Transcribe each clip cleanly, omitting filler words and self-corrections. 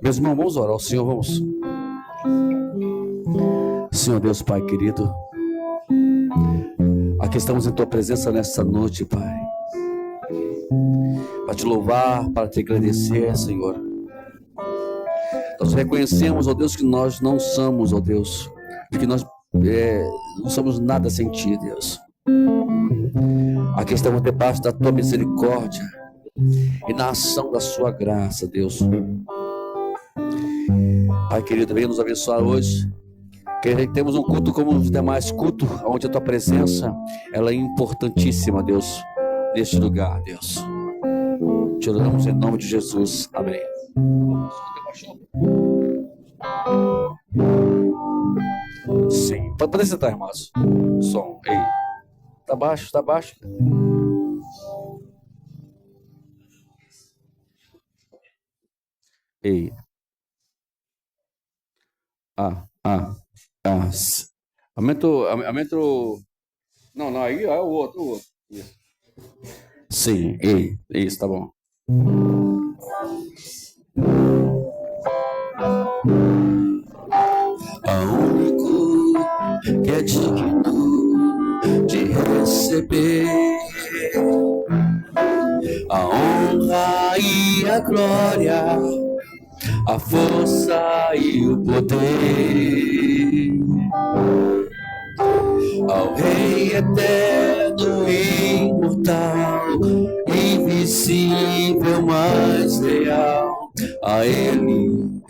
Meus irmãos, vamos orar ao Senhor, vamos. Senhor Deus, Pai querido, aqui estamos em Tua presença nesta noite, Pai, para Te louvar, para Te agradecer, Senhor. Nós reconhecemos, ó Deus, que nós não somos, ó Deus, que nós não somos nada sem Ti, Deus. Aqui estamos debaixo da Tua misericórdia e na ação da Sua graça, Deus. Pai querido, venha nos abençoar hoje. Que temos um culto como os demais cultos, onde a Tua presença ela é importantíssima, Deus, neste lugar, Deus. Te oramos em nome de Jesus. Amém. Sim, pode sentar, irmãos. Som, ei. Tá baixo, tá baixo. Ei. Aumento. Não, aí é o outro. Isso. Sim, ei, isso, tá bom. Ao único que é digno de receber a honra e a glória, a força e o poder, ao Rei eterno e imortal, invisível, mas real, a Ele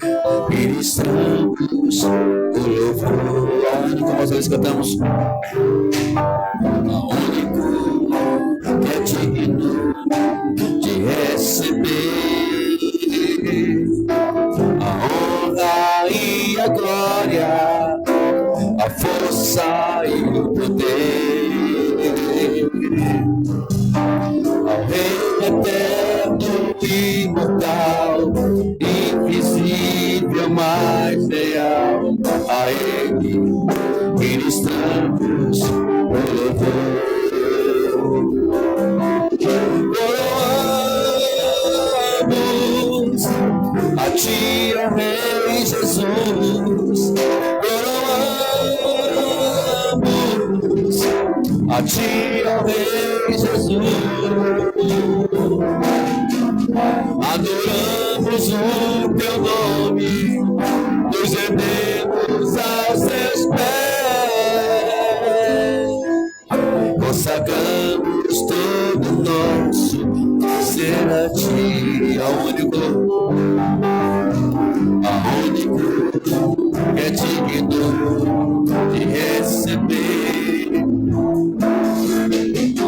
ministramos o louvor. A única voz nós cantamos, a único que é digno de receber a honra e a glória, a força e o poder, ao Rei eterno e imortal, invisível, mas real, a Ele ministramos o louvor. Coroamos a Ti, ó Rei Jesus, coroamos a Ti, ó Rei Jesus, adoramos o Teu nome, nos rendemos aos Teus pés, consagramos todo o nosso ser a Ti, ao único que é digno de receber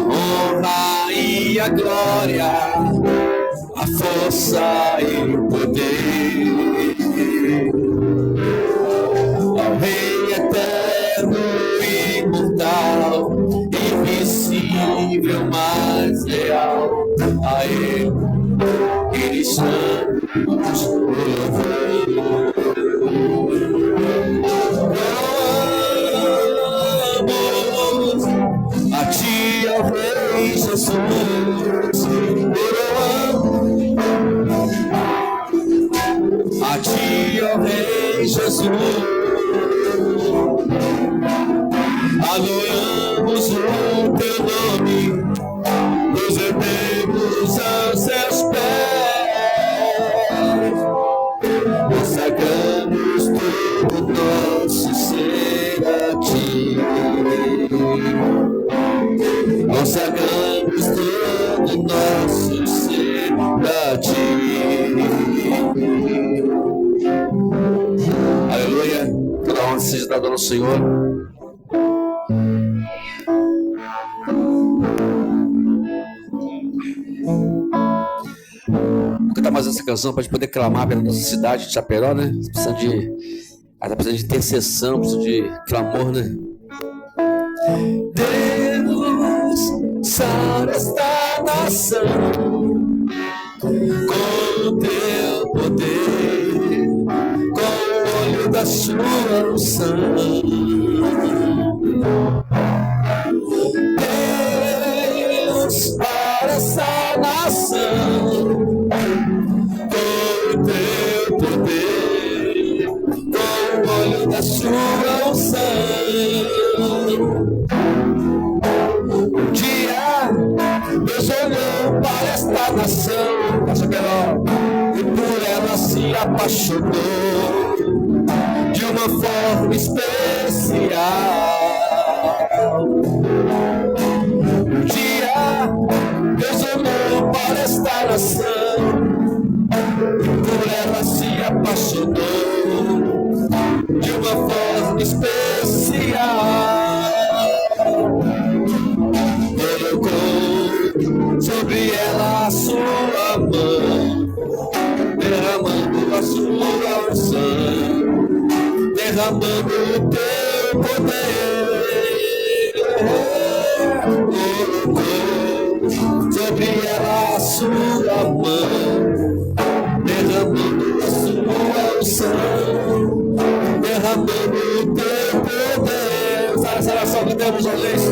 a honra e a glória, a força e o poder, ao Rei eterno e imortal, invisível, mas real, a Ele ministramos o louvor. Coroamos a Ti, ó Rei Jesus, coroamos a Ti, ó Rei Jesus, adoramos o Teu nome, nos rendemos aos Teus pés, consagramos todo o nosso ser a Ti, consagramos todo o nosso ser a Ti. Aleluia. Toda honra seja dada ao Senhor. Vou cantar mais essa canção para a gente poder clamar pela nossa cidade de Chapecó, né? Está precisando de intercessão, precisa de clamor, né? Deus, sara esta nação com o teu poder, com o olho da sua unção. Deus, para essa nação com o teu poder, com o olho da sua unção. Um dia Deus olhou para esta nação, e por ela se apaixonou de uma forma especial. Um dia Deus olhou para esta nação, por ela se apaixonou de uma forma especial. Colocou sobre ela a sua mão, derramando a sua unção, derramando o teu poder. Colocou sobre ela a sua mão, derramando a sua unção, derramando o teu poder. Sabe essa oração que temos uma vez?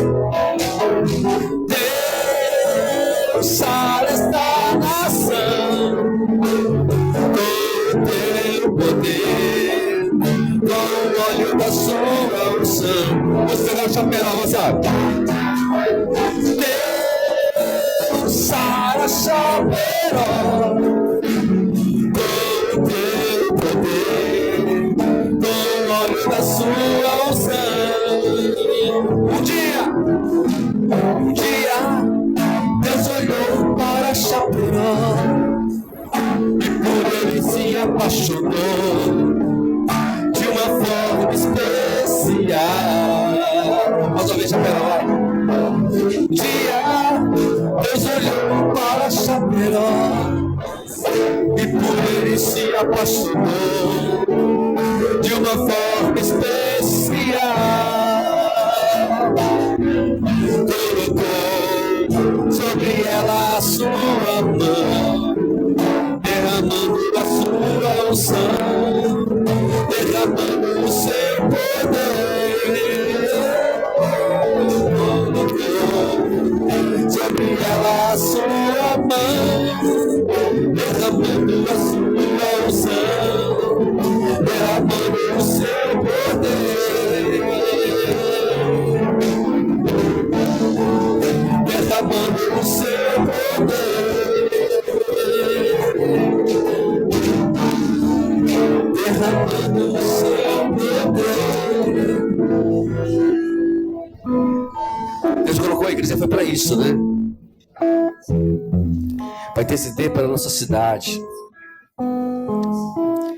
Deus, sara esta nação com o teu poder, com o óleo da sua unção. Você vai chapear, você sabe? Deus, sara chapeiró com o teu poder, com o óleo da sua unção. Um dia Deus olhou para Chapiró e por ele se apaixonou de uma forma especial. Mais uma vez, Chapiró, vai. Um dia Deus olhou para Chapiró e por ele se apaixonou de uma forma especial. Colocou sobre ela a sua mão, derramando a sua unção, derramando o seu poder. Colocou sobre ela a sua mão, derramando a sua unção, derramando o seu poder. Derramando o seu poder, derramando o seu poder. Deus colocou a igreja, foi para isso, né? Para interceder para a nossa cidade.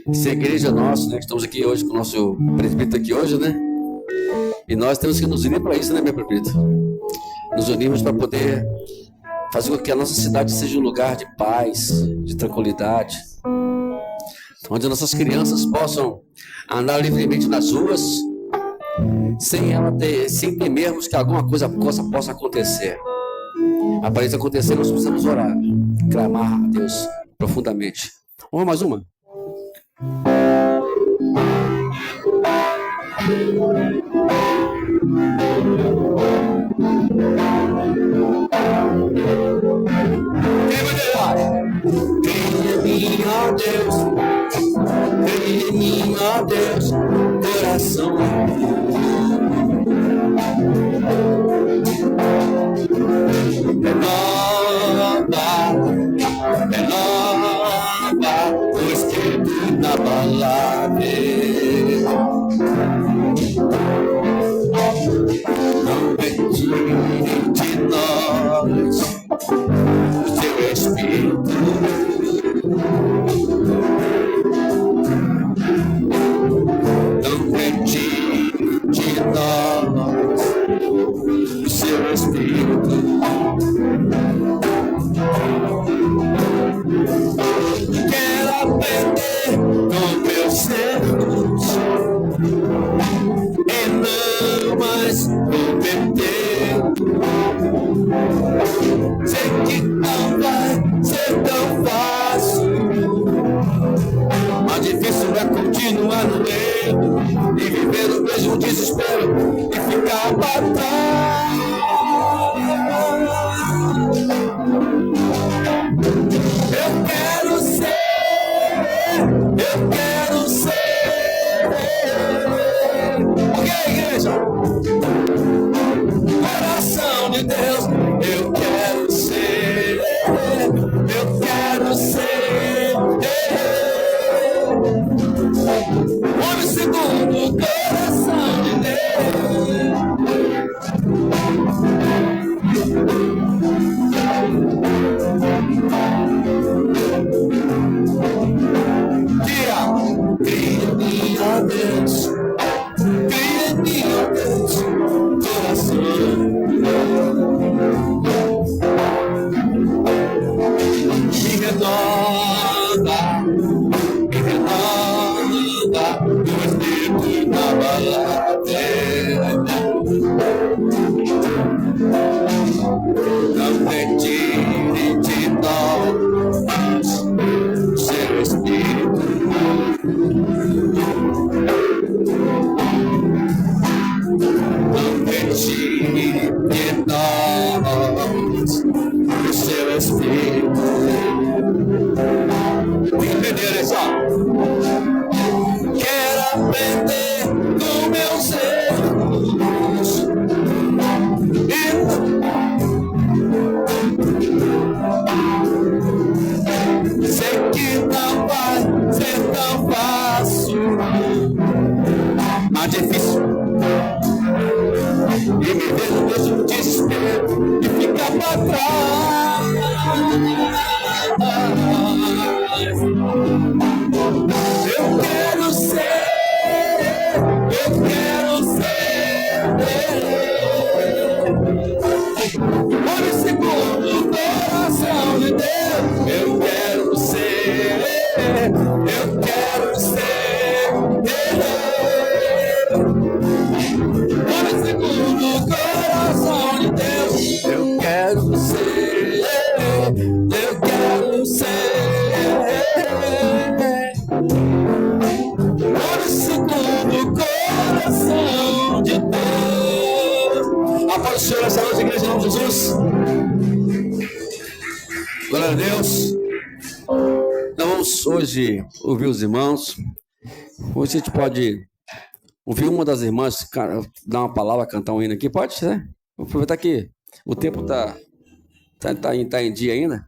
Essa igreja nossa, né? Que estamos aqui hoje com o nosso presbítero aqui hoje, né? E nós temos que nos unir para isso, né, meu presbítero? Nos unimos para poder fazer com que a nossa cidade seja um lugar de paz, de tranquilidade, onde nossas crianças possam andar livremente nas ruas, sem temermos que alguma coisa possa acontecer. Para isso acontecer, nós precisamos orar, clamar a Deus profundamente. Vamos mais uma? Creia em mim, ó Deus, creia em mim, ó Deus, coração. Renova o espírito inabalável. Não retire de nós o seu espírito. Não retire de nós o seu espírito. Quero aprender com meus servos e não mais cometer Sei que não vai ser tão fácil, mas difícil é continuar no meio e viver o mesmo desespero e ficar pra trás. Eu quero ser o que, igreja? Coração de Deus, eu quero ser homem segundo o coração de Deus. Cria em mim, ó Deus, cria em mim, ó Deus, coração. Me renova, o Espírito na balada. Não retire de nós seu Espírito. Não retire de nós o seu Espírito. Entenderam só? Quero aprender com meus erros. Sei que não vai ser tão fácil, mas difícil. E me ver no mesmo desespero e ficar pra trás. Eu quero ser homem segundo o coração de Deus. Eu quero ser homem segundo o coração de Deus. Eu quero ser homem segundo o coração de Deus. A paz do Senhor, essa noite, igreja, em nome de Jesus. Glória a Deus. Nós vamos hoje ouvir os irmãos. Hoje a gente pode ouvir uma das irmãs dar uma palavra, cantar um hino aqui. Pode, né? Vou aproveitar que o tempo tá em dia ainda.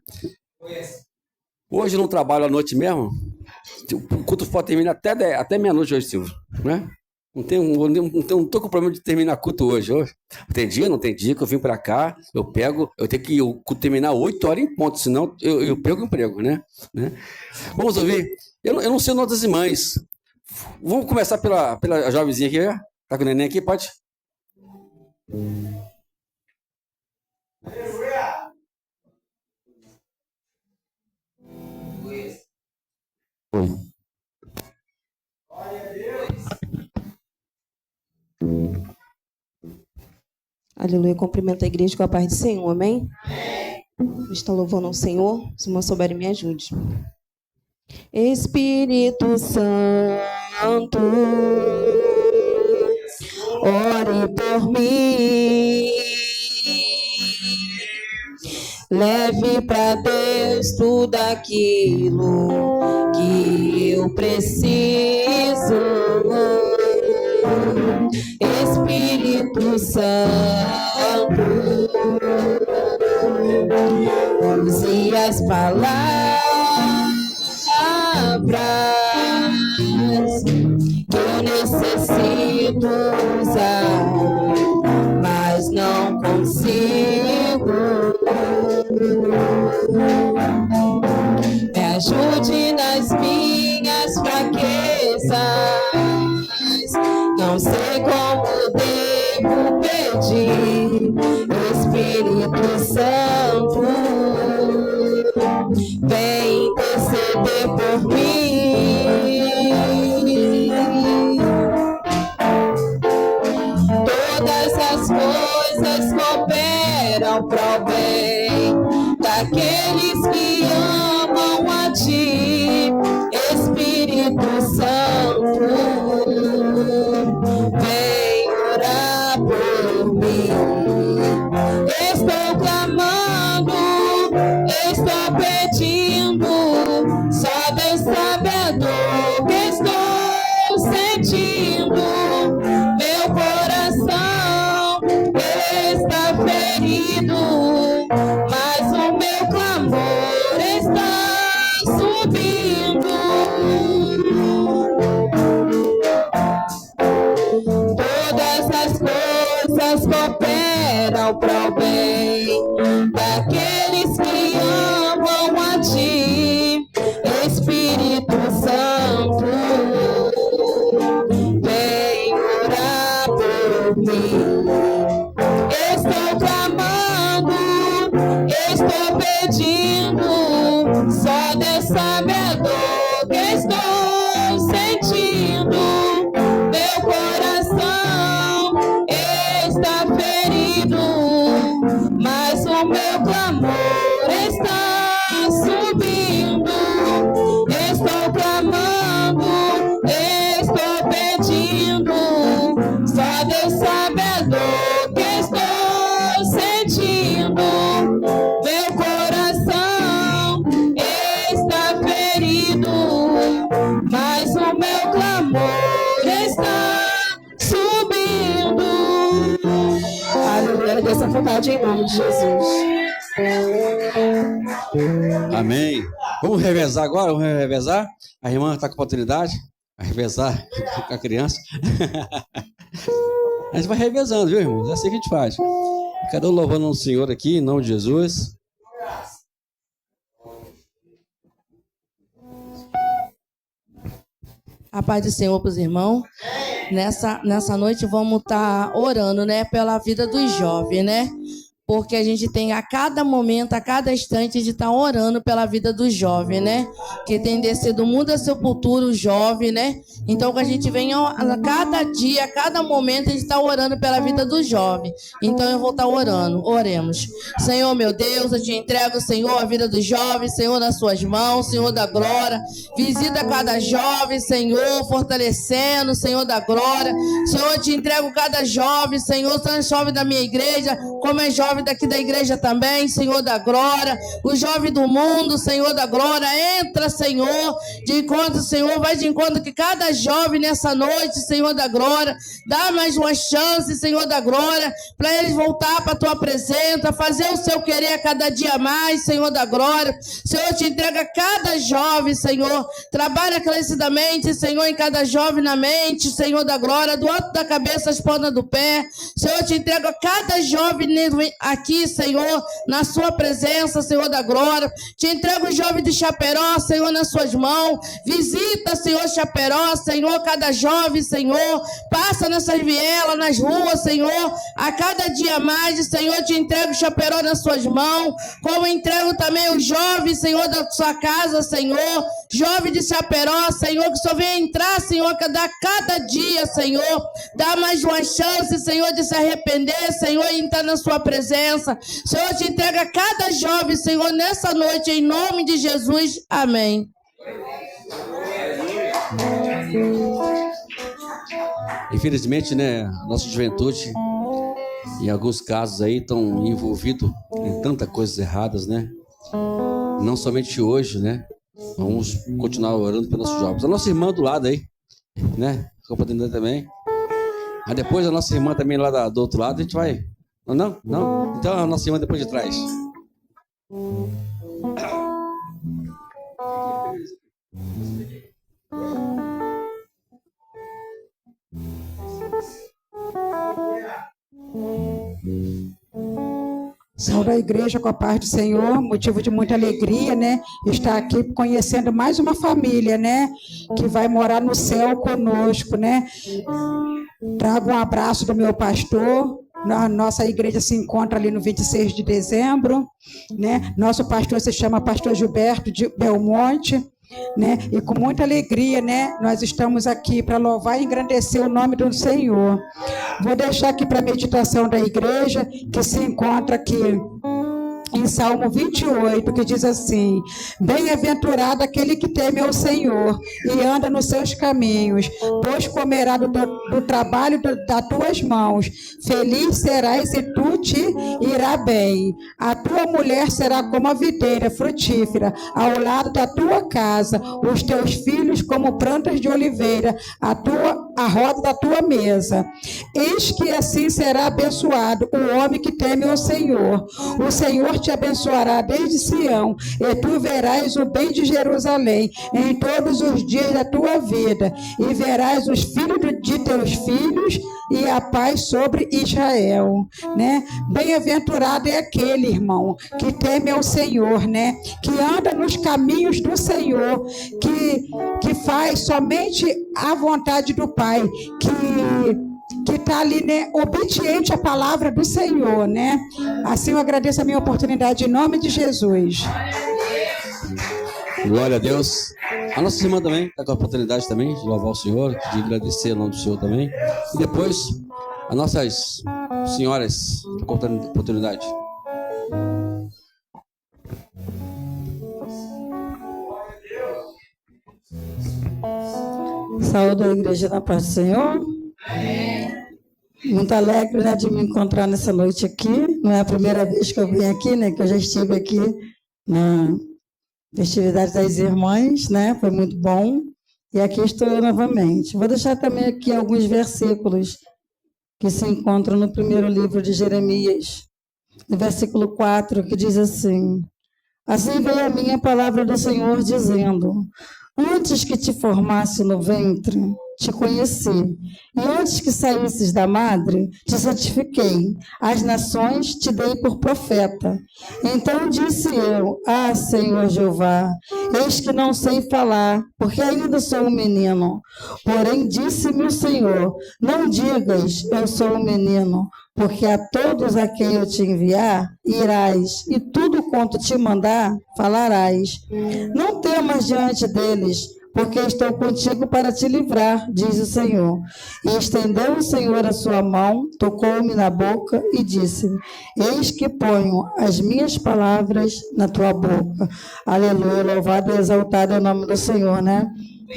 Hoje não trabalho à noite mesmo. O culto pode terminar até meia-noite hoje, Silvio, né? Não tô com problema de terminar culto hoje. Tem dia, não tem dia que eu vim pra cá, eu tenho que o culto terminar 8 horas em ponto, senão eu perco o emprego, né? Vamos ouvir. Eu não sei o nome das irmãs. Vamos começar pela jovenzinha aqui, tá com o neném aqui, pode? Oi. Glória a Deus. Aleluia, cumprimento a igreja com a paz do Senhor, amém? Está louvando ao Senhor, se não souberem, me ajude. Espírito Santo, ore por mim, leve para Deus tudo aquilo que eu preciso. Espírito Santo, use as palavras que eu necessito usar, mas não consigo. Me ajude nas minhas fraquezas, não sei como devo pedir. Espírito Santo, vem interceder por mim. Todas as coisas cooperam cooperam para o bem daqueles que amam a Ti, Espírito Santo. Vem orar por mim. Estou clamando, estou pedindo, só Deus sabe a dor que estou sentindo. Meu coração está ferido, mas o meu clamor está subindo. Todas as coisas cooperam para o bem daqueles que amam a Ti, Espírito Santo. Vem orar por mim. Estou clamando, estou pedindo, só Deus sabe a dor que estou sentindo. Meu coração está ferido, mas o meu clamor está subindo. Estou clamando, estou pedindo, só Deus sabe a dor que estou sentindo. Meu coração está ferido, mas o meu clamor está subindo. Aleluia, dessa vontade em nome de Jesus. Amém. Vamos revezar agora? Vamos revezar? A irmã está com oportunidade? Vai revezar com a criança? A gente vai revezando, viu, irmãos? É assim que a gente faz. Cada um louvando o Senhor aqui, em nome de Jesus. A paz do Senhor para os irmãos. Nessa noite vamos estar orando, né, pela vida dos jovens, né? Porque a gente tem a cada momento, a cada instante de estar orando pela vida do jovem, né? Que tem descido do mundo a sepultura o jovem, né? Então que a gente venha a cada dia, a cada momento a gente está orando pela vida do jovem. Então eu vou estar orando, oremos. Senhor meu Deus, eu te entrego, Senhor, a vida dos jovens, Senhor, nas suas mãos, Senhor da glória. Visita cada jovem, Senhor, fortalecendo, Senhor da glória. Senhor, eu te entrego cada jovem, Senhor, tanto jovem da minha igreja, como é jovem daqui da igreja também, Senhor da glória, o jovem do mundo, Senhor da glória, entra, Senhor, de encontro, Senhor, vai de encontro que cada jovem nessa noite, Senhor da glória, dá mais uma chance, Senhor da glória, para eles voltar para a tua presença, fazer o seu querer a cada dia mais, Senhor da glória. Senhor, te entrega cada jovem, Senhor, trabalha crescidamente, Senhor, em cada jovem na mente, Senhor da glória, do alto da cabeça às pontas do pé. Senhor, te entrega cada jovem aqui, Senhor, na sua presença, Senhor da glória. Te entrego o jovem de Chaperó, Senhor, nas suas mãos. Visita, Senhor, Chaperó, Senhor, cada jovem, Senhor. Passa nessas vielas, nas ruas, Senhor. A cada dia mais, Senhor, te entrego o Chaperó nas suas mãos. Como entrego também o jovem, Senhor, da sua casa, Senhor. Jovem de Chaperó, Senhor, que só vem entrar, Senhor, cada dia, Senhor. Dá mais uma chance, Senhor, de se arrepender, Senhor, e entrar na sua presença. Senhor, te entrega cada jovem, Senhor, nessa noite, em nome de Jesus. Amém. Infelizmente, né, a nossa juventude, em alguns casos aí, estão envolvidos em tantas coisas erradas, né? Não somente hoje, né? Vamos continuar orando pelos nossos jovens. A nossa irmã do lado aí, né? Ficou para atender também. Aí depois a nossa irmã também lá do outro lado, a gente vai... Não? Então a nossa irmã depois de trás. Saúde a igreja com a paz do Senhor, motivo de muita alegria, né? Estar aqui conhecendo mais uma família, né? Que vai morar no céu conosco, né? Trago um abraço do meu pastor. A nossa igreja se encontra ali no 26 de dezembro, né? Nosso pastor se chama Pastor Gilberto de Belmonte, né? E com muita alegria, né? Nós estamos aqui para louvar e engrandecer o nome do Senhor. Vou deixar aqui para a meditação da igreja, que se encontra aqui em Salmo 28, que diz assim: bem-aventurado aquele que teme ao Senhor e anda nos seus caminhos, pois comerá do trabalho das tuas mãos. Feliz serás e tu te irá bem. A tua mulher será como a videira frutífera ao lado da tua casa, os teus filhos como plantas de oliveira, a roda da tua mesa. Eis que assim será abençoado o homem que teme ao Senhor. O Senhor te abençoará desde Sião, e tu verás o bem de Jerusalém em todos os dias da tua vida, e verás os filhos de teus filhos e a paz sobre Israel, né? Bem-aventurado é aquele, irmão, que teme ao Senhor, né? Que anda nos caminhos do Senhor, que faz somente a vontade do Pai, que está ali, né, obediente à palavra do Senhor, né? Assim eu agradeço a minha oportunidade em nome de Jesus. Glória a Deus. A nossa irmã também está com a oportunidade também de louvar o Senhor, de agradecer o nome do Senhor também. E depois, as nossas senhoras com a oportunidade. Saúde a igreja da paz do Senhor. Muito alegre, né, de me encontrar nessa noite aqui. Não é a primeira vez que eu vim aqui, né, que eu já estive aqui na festividade das irmãs, né, foi muito bom. E aqui estou eu novamente. Vou deixar também aqui alguns versículos que se encontram no primeiro livro de Jeremias, no versículo 4, que diz assim: assim veio a minha palavra do Senhor dizendo: antes que te formasse no ventre, te conheci, e antes que saísses da madre, te santifiquei. As nações te dei por profeta. Então disse eu: ah, Senhor Jeová, eis que não sei falar, porque ainda sou um menino. Porém disse-me o Senhor: não digas, eu sou um menino, porque a todos a quem eu te enviar, irás, e tudo quanto te mandar, falarás. Não temas diante deles, porque estou contigo para te livrar, diz o Senhor. E estendeu o Senhor a sua mão, tocou-me na boca e disse-me: eis que ponho as minhas palavras na tua boca. Aleluia, louvado e exaltado é o nome do Senhor, né?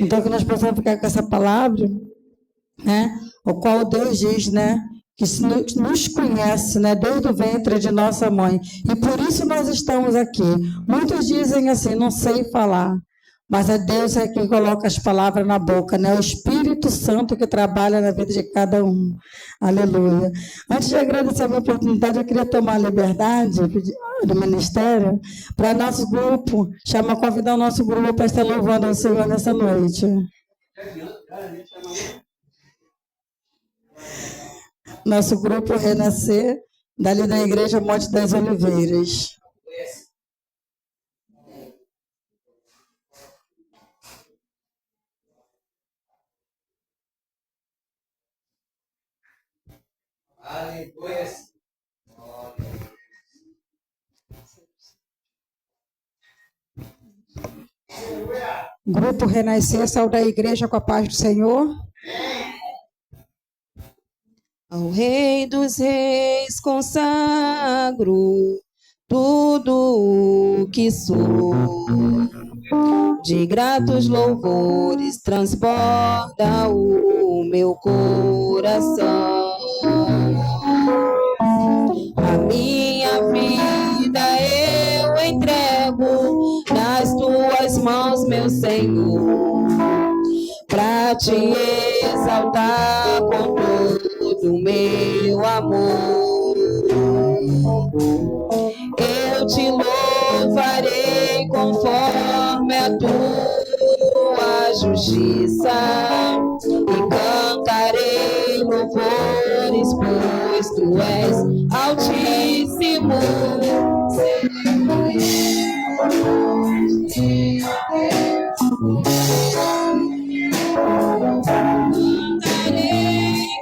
Então que nós possamos ficar com essa palavra, né? O qual Deus diz, né, que nos conhece, né, desde o ventre de nossa mãe. E por isso nós estamos aqui. Muitos dizem assim: não sei falar. Mas é Deus quem coloca as palavras na boca, né? O Espírito Santo que trabalha na vida de cada um. Aleluia. Antes de agradecer a minha oportunidade, eu queria tomar a liberdade do ministério para nosso grupo, convidar o nosso grupo para estar louvando ao Senhor nessa noite. Nosso grupo Renascer, dali da Igreja Monte das Oliveiras. Grupo Renascer, saúde a igreja com a paz do Senhor. Ao Rei dos Reis consagro tudo o que sou, de gratos louvores transborda o meu coração. A minha vida eu entrego nas tuas mãos, meu Senhor, para te exaltar com todo o meu amor. Eu te louvarei conforme a tua justiça e cantarei louvores, pois tu és altíssimo.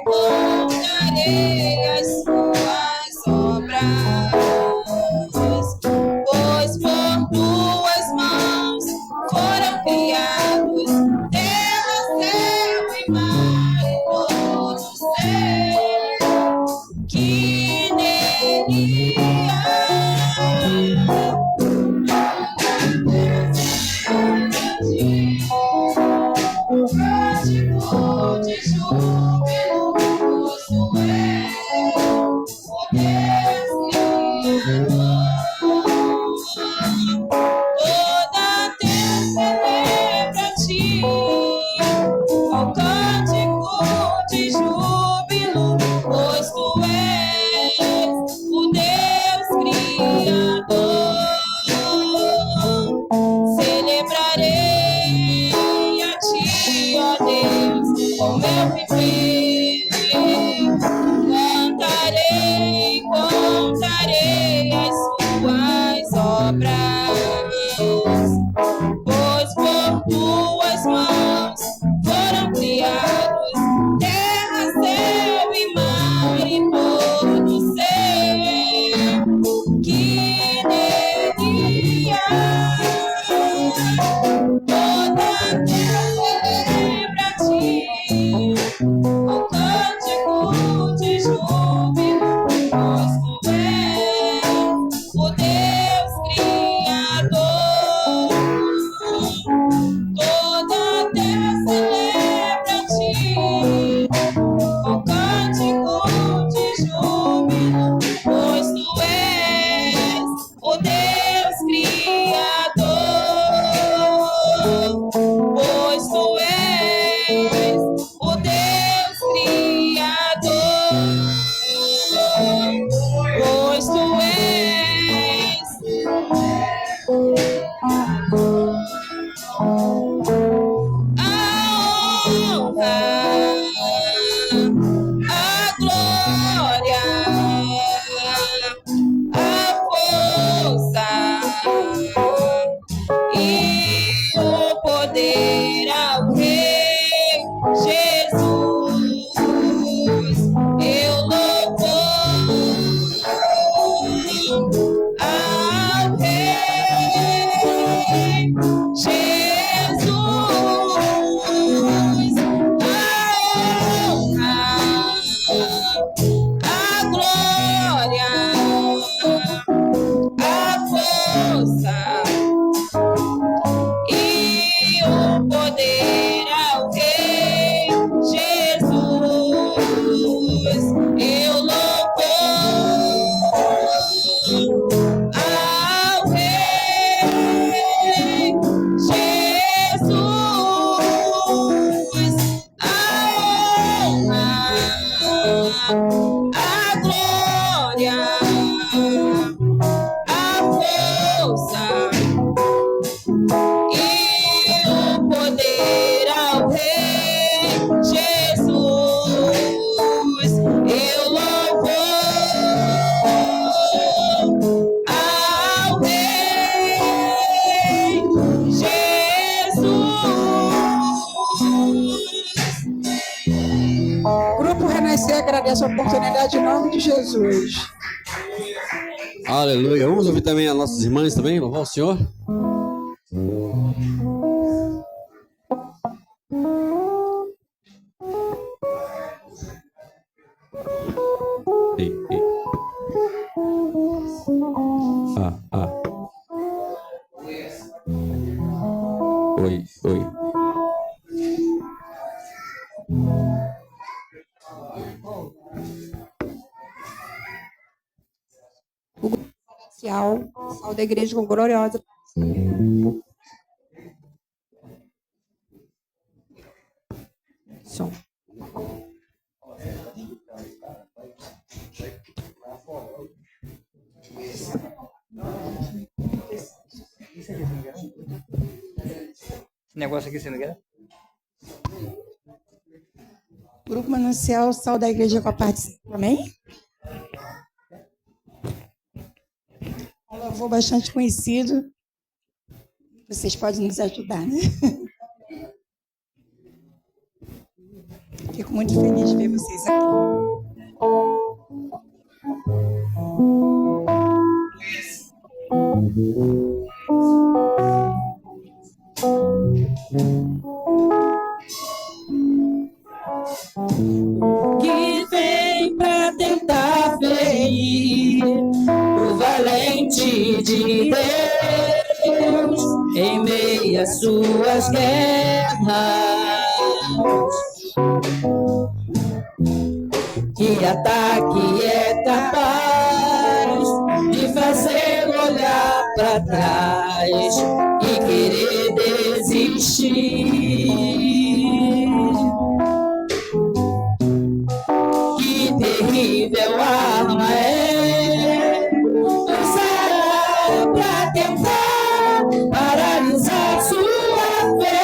Contarei as suas obras, pois por tuas mãos foram criadas obras, pois por tuas mãos foram criados terra, céu e mar e todo ser que nele há. Toda a terra celebra a ti, o cântico de júbilo, pois tu és o Deus Criador. Toda a terra celebra a ti, o cântico de júbilo, pois tu és o Deus Criador. Pois tu és o Deus Criador. Pois tu és a honra, a glória, a força e o poder ao Rei Jesus. Eu louvo ao Rei Jesus. A honra, a glória, a força e o poder ao Rei Jesus. Eu louvo ao Rei Jesus. A honra, a glória, a força e o poder ao Rei Jesus. Eu louvo ao Rei Jesus. Grupo Renascer agradece a oportunidade em nome de Jesus. Aleluia. Vamos ouvir também as nossas irmãs também, louvar o Senhor. Ei, ei. Oi, oi. Sal da igreja com gloriosa. Som. Esse negócio aqui você não quer? Grupo Manancial, Sal da Igreja com a participação também. Um louvor bastante conhecido. Vocês podem nos ajudar, né? Fico muito feliz de ver vocês aqui. Que vem pra tentar ferir o valente de Deus em meio às suas guerras. Que ataque é capaz de fazer olhar para trás e querer desistir. Que terrível arma é usada para tentar paralisar sua fé.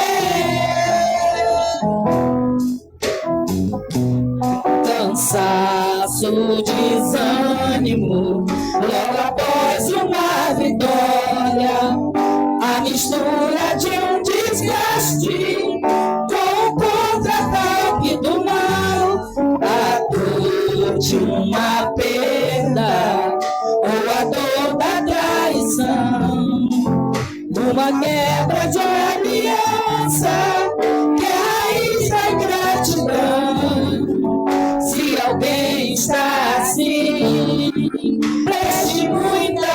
Cansaço, desânimo, logo após uma vitória. mistura de um desgaste com o contra-ataque do mal, a dor de uma perda ou a dor da traição, uma quebra de aliança que é a raiz da ingratidão. Se alguém está assim, preste muita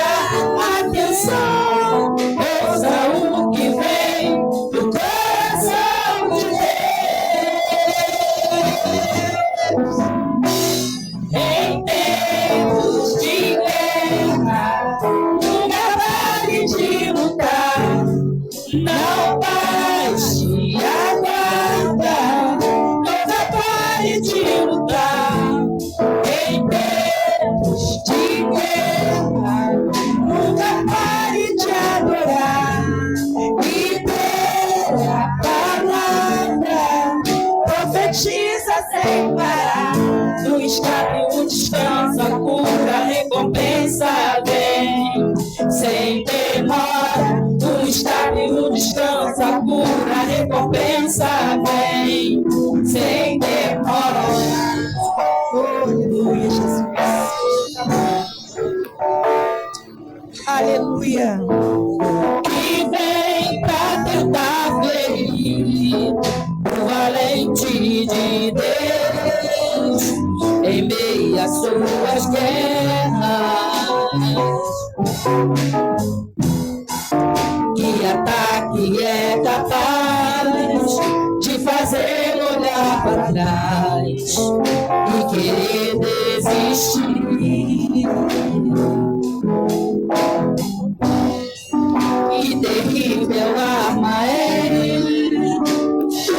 atenção, ouça o que vem do coração de Deus. Em tempos de guerra, nunca pare de lutar, não baixe a guarda, nunca pare de lutar. Em tempos de guerra, nunca pare de adorar e ter a palavra, profetiza sem parar. No escape, o descanso, a cura, a recompensa vem sem demora. No escape, o descanso, a cura, a recompensa vem sem demora. Aleluia, Jesus. Aleluia. Que vem pra tentar ferir o valente de Deus em meio às suas guerras. Que ataque é capaz de fazer olhar para trás e querer desistir. Que terrível arma é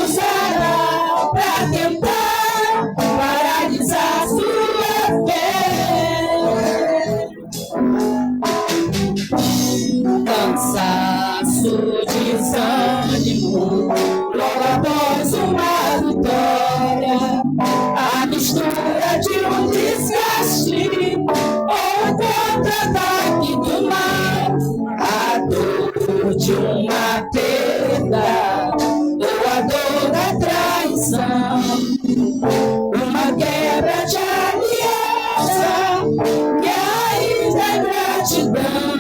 usada para tentar paralisar sua fé. Cansaço, desânimo, logo após uma vitória, a mistura de um desgaste ou contra-ataque do mal, a dor de uma perda ou a dor da traição, uma quebra de aliança que é a raiz da ingratidão.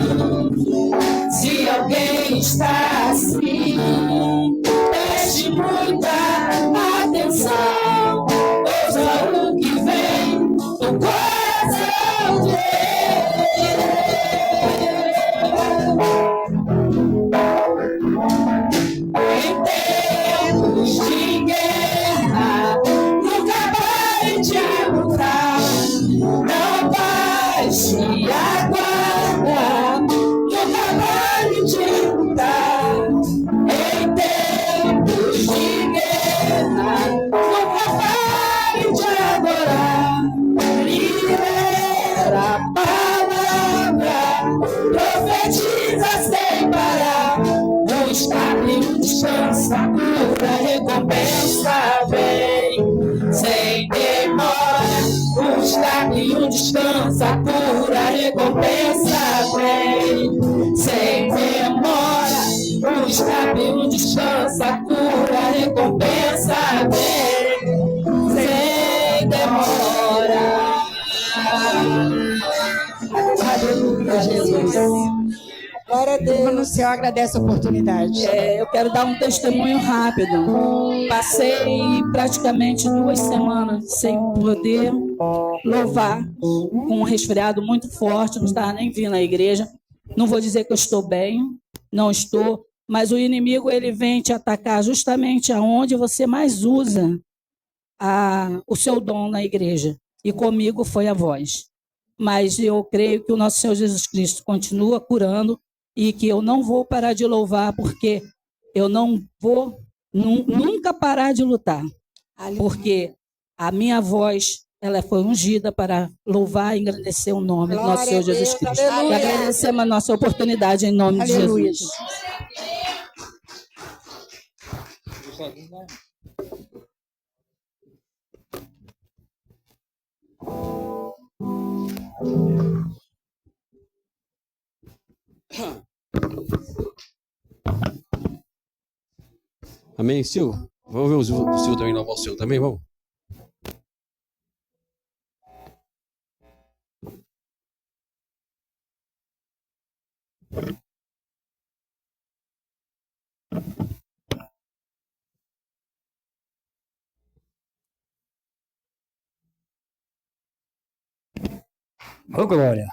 Se alguém está assim, preste muita atenção, ouça o que vem do coração de Deus. Em tempos de guerra, nunca pare de lutar, não baixe a guarda, nunca pare de lutar. Em tempos de guerra, nunca pare de adorar. Libera a palavra, profetiza sem parar. No escape, o descanso, a cura, a recompensa vem sem demora. No escape, o descanso, a cura, a recompensa vem sem demora. No escape, o descanso, a cura, a recompensa vem sem demora. Aleluia, Jesus. Glória a Deus. No céu, agradece a oportunidade. Eu quero dar um testemunho rápido. Passei praticamente 2 semanas sem poder louvar, com um resfriado muito forte, não estava nem vindo à igreja. Não vou dizer que eu estou bem, não estou, mas o inimigo ele vem te atacar justamente aonde você mais usa o seu dom na igreja. E comigo foi a voz. Mas eu creio que o nosso Senhor Jesus Cristo continua curando e que eu não vou parar de louvar, porque eu não vou nunca parar de lutar. Porque a minha voz, ela foi ungida para louvar e engrandecer o nome do nosso Senhor Jesus Cristo. E agradecemos a nossa oportunidade em nome de Jesus. Amém, Silvio? Vamos ver o Silvio também, louvar o Senhor também, vamos? Ô, glória.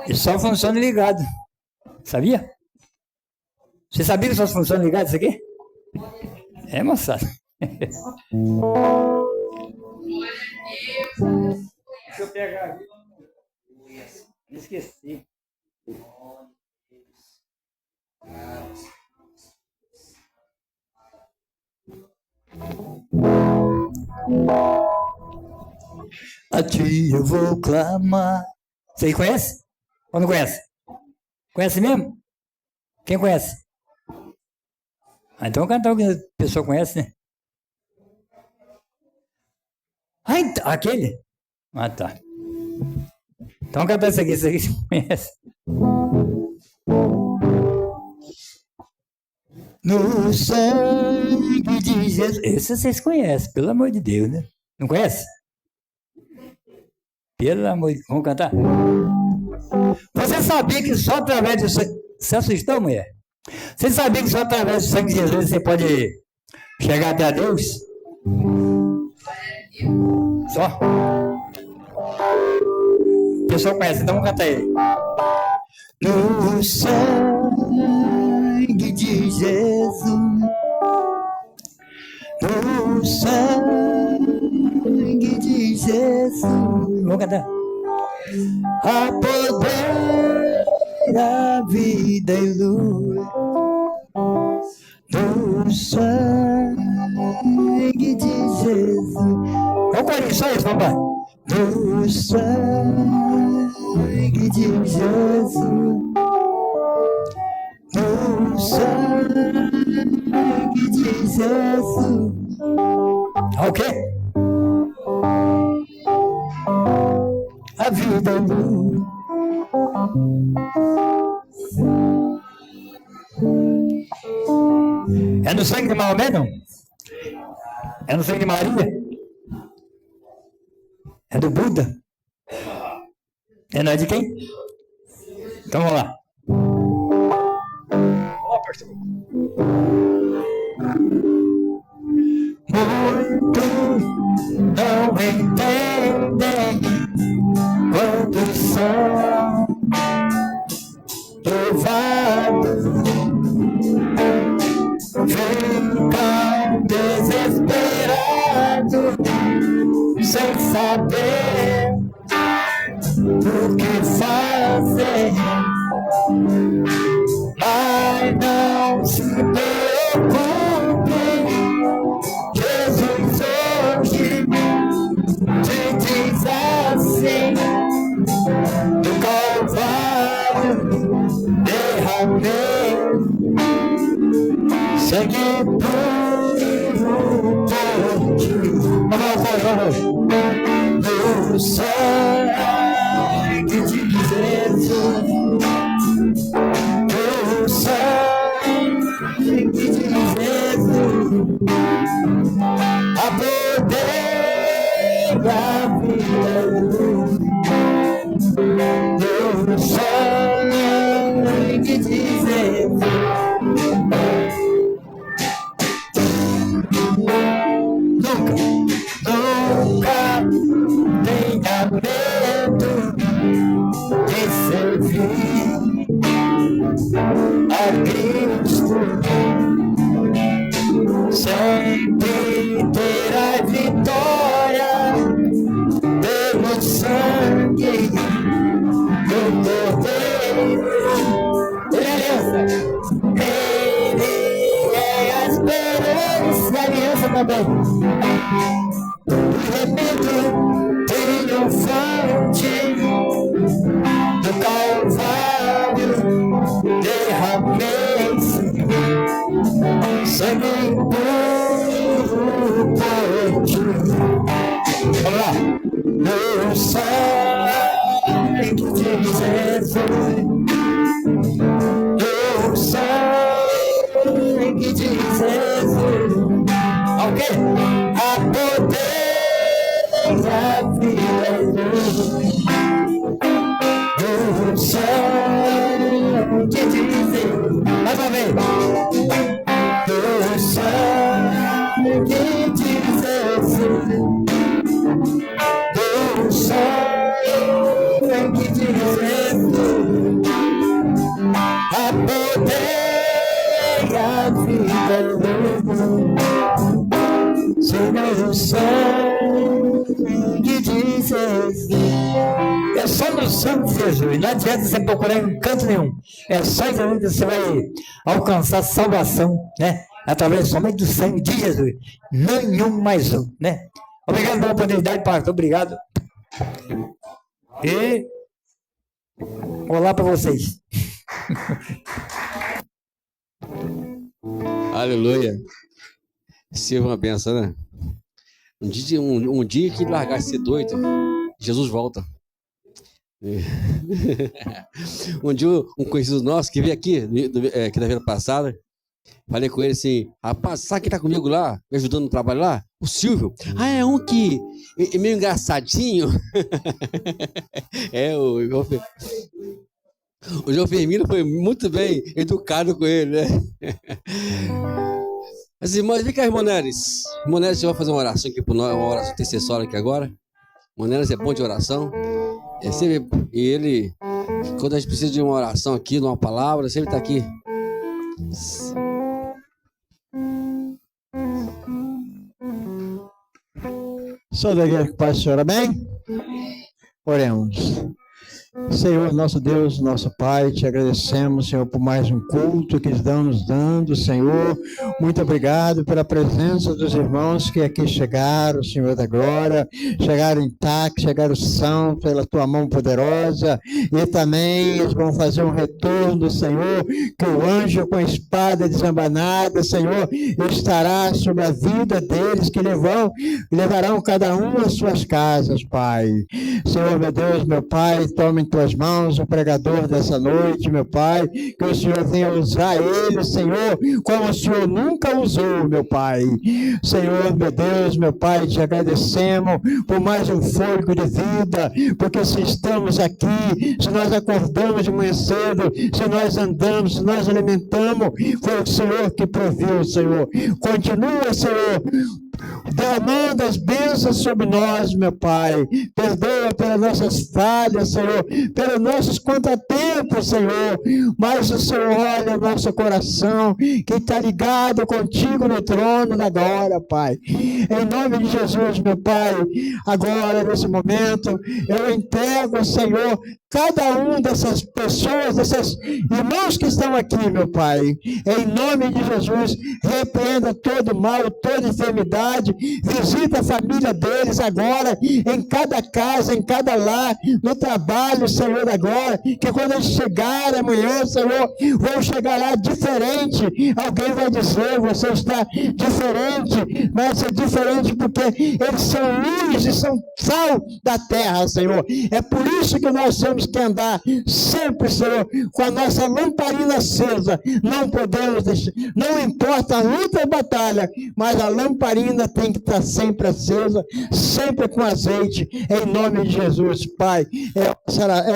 E só funciona ligado. Sabia? Você sabia que só funciona ligado isso aqui? É, moçada. Deixa eu pegar aqui. Esqueci. A ti eu vou clamar. Você conhece? Ou não conhece? Conhece mesmo? Quem conhece? Ah, então cantar o que a pessoa conhece, né? Ah, aquele? Ah, tá. Então cantar isso aqui você conhece. No sangue de Jesus. Esse vocês conhecem, pelo amor de Deus, né? Não conhece? Pelo amor de Deus. Vamos cantar? Você sabia que só através do sangue... Você assustou, mulher? Você sabia que só através do sangue de Jesus você pode chegar até a Deus? Só? O pessoal conhece, então vamos cantar ele. No sangue de Jesus, no sangue de Jesus, vamos cantar. A poder da vida e luz, no sangue de Jesus. Vamos com só isso, papai. No sangue de Jesus, no sangue de Jesus. Ok? A vida é luz. É no sangue de Maomé, não? É no sangue de Maria? É do Buda? É nós de quem? Então vamos lá. Ó, pastor. Muitos não entendem quando são provados, ficam desesperados, sem saber o que fazer, mas não se preocupe, Jesus hoje te diz assim: do Calvário derramei sangue puro por ti. Vamos. Do sangue de Jesus, do sangue de Jesus, a poder da vida, do sangue de Jesus. Nunca tenha medo de servir a Cristo, sempre terá vitória pelo sangue do Cordeiro. Ele é a esperança e a aliança também. Repito, triunfante do Calvário, derramei sangue puro por ti. Vamos lá. No sangue de Jesus, no sangue que dizer. Mais uma vez. Do sangue que dizer sim. Do sangue que dizer sim. A poder a vida novo. Senhor, o sangue dizer sim. É só no sangue de Jesus, não adianta você procurar em canto nenhum. É só em Jesus que você vai alcançar salvação, né? Através somente do sangue de Jesus. Nenhum mais um, né? Obrigado pela oportunidade, pastor. Obrigado. E olá para vocês. Aleluia. Seja uma benção, né? Um dia que largar de ser doido, Jesus volta. Um dia um conhecido nosso que veio aqui na vez passada, falei com ele assim: rapaz, sabe quem tá comigo lá, me ajudando no trabalho lá? O Silvio. Ah, é um que é meio engraçadinho. É, o João Firmino foi muito bem educado com ele, né? As irmãs, vem cá, irmã Neres. Irmã Neres, eu vou fazer uma oração aqui por nós, uma oração intercessória aqui agora. Irmã Neres é bom de oração. E ele, quando a gente precisa de uma oração aqui, de uma palavra, sempre está aqui. Sou da igreja que Pai, Senhor, amém? Oremos. Senhor, nosso Deus, nosso Pai, te agradecemos, Senhor, por mais um culto que estamos dando, Senhor. Muito obrigado pela presença dos irmãos que aqui chegaram, Senhor da glória, chegaram intactos, chegaram são pela tua mão poderosa, e também eles vão fazer um retorno, Senhor, que o anjo com a espada desambanada, Senhor, estará sobre a vida deles, que levarão cada um às suas casas, Pai. Senhor, meu Deus, meu Pai, toma em tuas mãos o pregador dessa noite, meu Pai, que o Senhor venha usar ele, Senhor, como o Senhor nunca usou, meu Pai. Senhor, meu Deus, meu Pai, te agradecemos por mais um fôlego de vida, porque se estamos aqui, se nós acordamos de manhã cedo, se nós andamos, se nós alimentamos, foi o Senhor que proviu, Senhor. Continua, Senhor, derramando as bênçãos sobre nós, meu Pai. Perdoa pelas nossas falhas, Senhor, pelos nossos contratempos, Senhor. Mas o Senhor olha o nosso coração, que está ligado contigo no trono da glória, Pai. Em nome de Jesus, meu Pai, agora, nesse momento, eu entrego, Senhor, cada um dessas pessoas, desses irmãos que estão aqui, meu Pai. Em nome de Jesus, repreenda todo mal, toda enfermidade, visita a família deles agora, em cada casa, em cada lar, no trabalho, Senhor da glória, que quando eles chegarem amanhã, Senhor, vão chegar lá diferente. Alguém vai dizer: você está diferente, mas é diferente porque eles são luz e são sal da terra, Senhor. É por isso que nós temos que andar sempre, Senhor, com a nossa lamparina acesa. Não podemos deixar, não importa a luta e a batalha, mas a lamparina tem que estar sempre acesa, sempre com azeite, em nome de Jesus, Pai.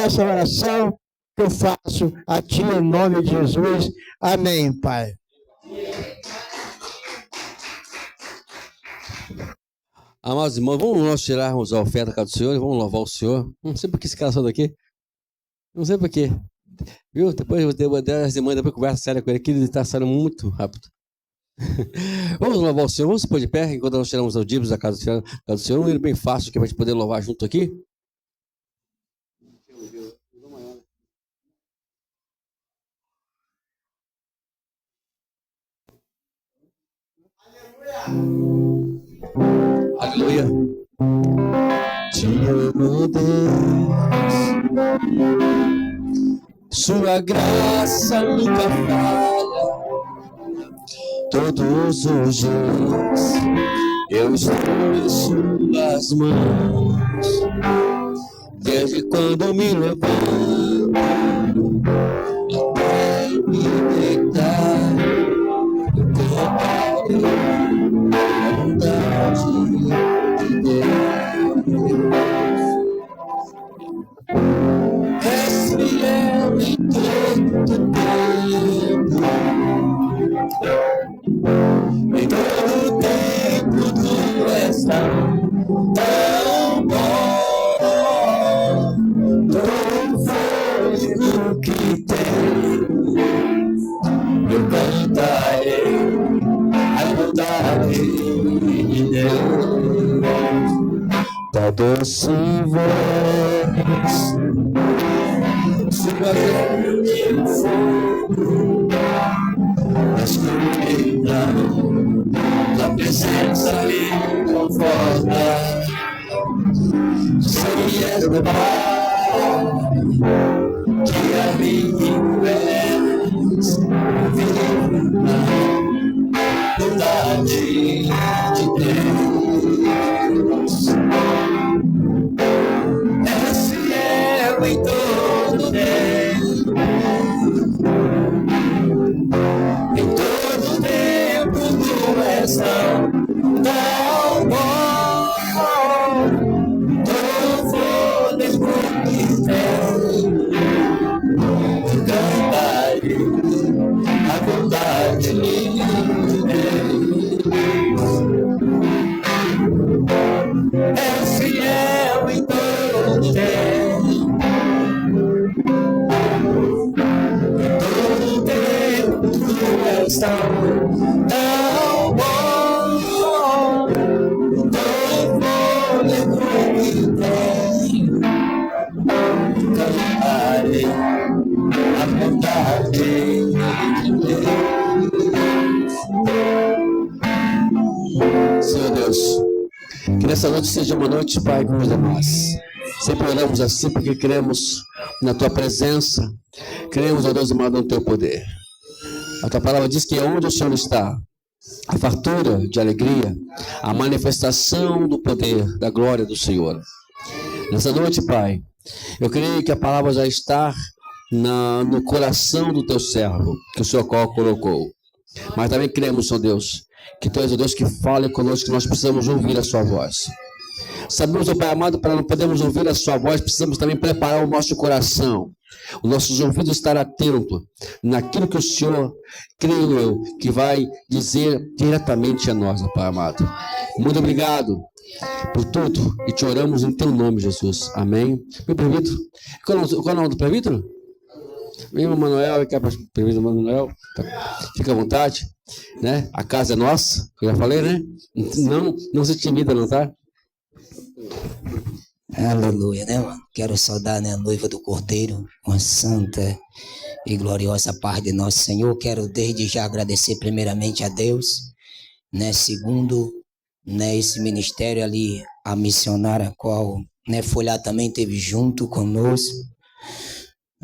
Essa oração que eu faço a Ti, em nome de Jesus. Amém, Pai. Amados irmãos, vamos nós tirarmos a oferta cá do Senhor e vamos louvar o Senhor. Não sei por que esse cara saiu daqui. Não sei por quê. Viu? Depois eu vou dar as irmãs, depois conversa séria com ele, que ele está saindo muito rápido. Vamos louvar o Senhor, vamos se pôr de pé enquanto nós tiramos os dízimos da casa do Senhor. Um hino bem fácil que a gente poder louvar junto aqui. Aleluia. Te amo, Deus, Sua graça nunca falha. todos os dias Eu estou em suas mãos. Desde quando me levanto até me deitar, eu compartilho a bondade de Deus. És fiel em todo Em todo tempo tu és tão bom. Todo fôlego que tenho, eu cantarei a bondade de Deus. Da doce voz, suba o fogo, na escuridão, tua presença me conforta. Sei és meu Pai, que a mim és vivo na bondade de Deus. És fiel em todo tempo, em todo tempo tu és tão bom. Todo fôlego que tenho, eu cantarei a bondade de Deus. És fiel em todo tempo, em todo tempo tu és tão bom. Todo fôlego que tenho, cantarei a bondade de Deus. Senhor Deus, que nessa noite seja uma noite, Pai, como os demais. Sempre oramos assim porque cremos na Tua presença, cremos, ó Deus amado, no Teu poder. A Tua palavra diz que onde o Senhor está, a fartura de alegria, a manifestação do poder, da glória do Senhor. Nessa noite, Pai, eu creio que a palavra já está no coração do Teu servo, que o Senhor colocou. Mas também cremos, Senhor Deus, que Tu és o Deus que fala conosco, que nós precisamos ouvir a Sua voz. Sabemos, ó Pai amado, para não podermos ouvir a Sua voz, precisamos também preparar o nosso coração, os nossos ouvidos estar atentos naquilo que o Senhor, creio eu, que vai dizer diretamente a nós, ó Pai amado. Muito obrigado por tudo e te oramos em Teu nome, Jesus. Amém. Meu presbítero, qual é o nome do presbítero? Meu Manuel, que é presbítero Manuel, fica à vontade, né? A casa é nossa, eu já falei, né? Não se intimida, não, tá? Aleluia, né, mano? Quero saudar, né, a noiva do Cordeiro, uma santa e gloriosa paz de nosso Senhor. Quero desde já agradecer primeiramente a Deus, né, segundo, né, esse ministério ali, a missionária, a qual, né, foi lá também, esteve junto conosco,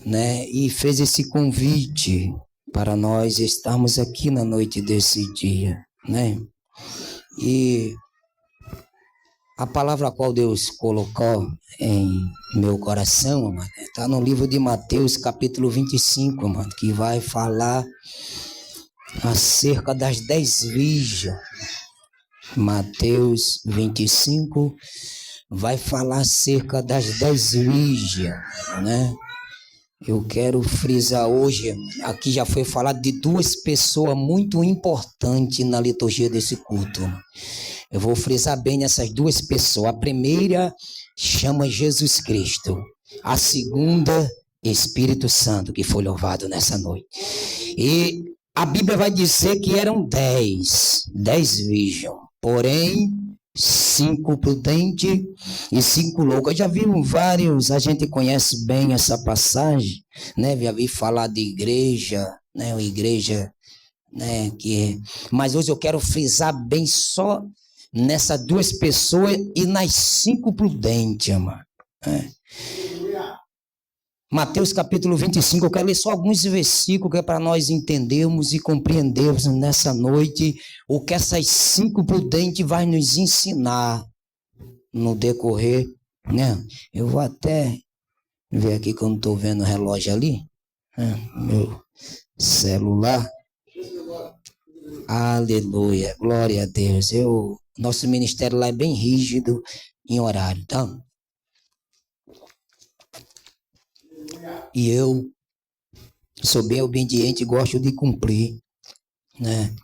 né, e fez esse convite para nós estarmos aqui na noite desse dia, né, e a palavra a qual Deus colocou em meu coração, mano, está no livro de Mateus, capítulo 25, mano, que vai falar acerca das 10 virgens. Mateus 25 vai falar acerca das 10 virgens, né? Eu quero frisar hoje, aqui já foi falado de duas pessoas muito importantes na liturgia desse culto. Eu vou frisar bem essas duas pessoas. A primeira chama Jesus Cristo. A segunda, Espírito Santo, que foi louvado nessa noite. E a Bíblia vai dizer que eram 10 virgens. Porém, 5 prudentes e 5 loucos. Eu já vi vários, a gente conhece bem essa passagem, né? Já vi falar de igreja, né? Uma igreja, né? Mas hoje eu quero frisar bem só nessas duas pessoas e nas 5 prudentes, mano. Mateus capítulo 25, eu quero ler só alguns versículos que é para nós entendermos e compreendermos nessa noite o que essas 5 prudentes vai nos ensinar no decorrer, né? Eu vou até ver aqui que eu não estou vendo o relógio ali, meu celular. Aleluia, glória a Deus. Nosso ministério lá é bem rígido em horário, tá? E eu Sou bem obediente e gosto de cumprir, né,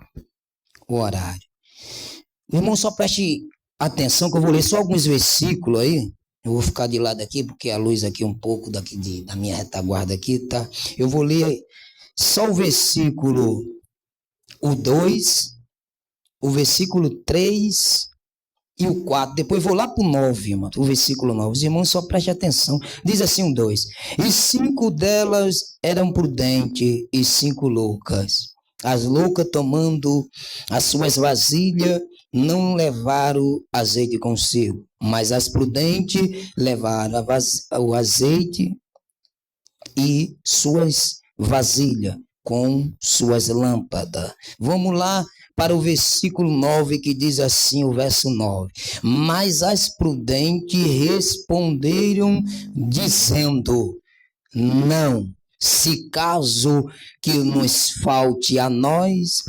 o horário. Irmão, só preste atenção que eu vou ler só alguns versículos aí. Eu vou ficar de lado aqui, porque a luz aqui um pouco daqui da minha retaguarda aqui, tá? Eu vou ler só o versículo 2, o versículo 3 e o 4. Depois vou lá para o 9, irmão, o versículo 9. Os irmãos só prestem atenção. Diz assim o 2. E 5 delas eram prudentes e 5 loucas. As loucas, tomando as suas vasilhas, não levaram azeite consigo, mas as prudentes levaram o azeite e suas vasilhas com suas lâmpadas. Vamos lá para o versículo 9, que diz assim, o verso 9. Mas as prudentes responderam, dizendo, não, se caso que nos falte a nós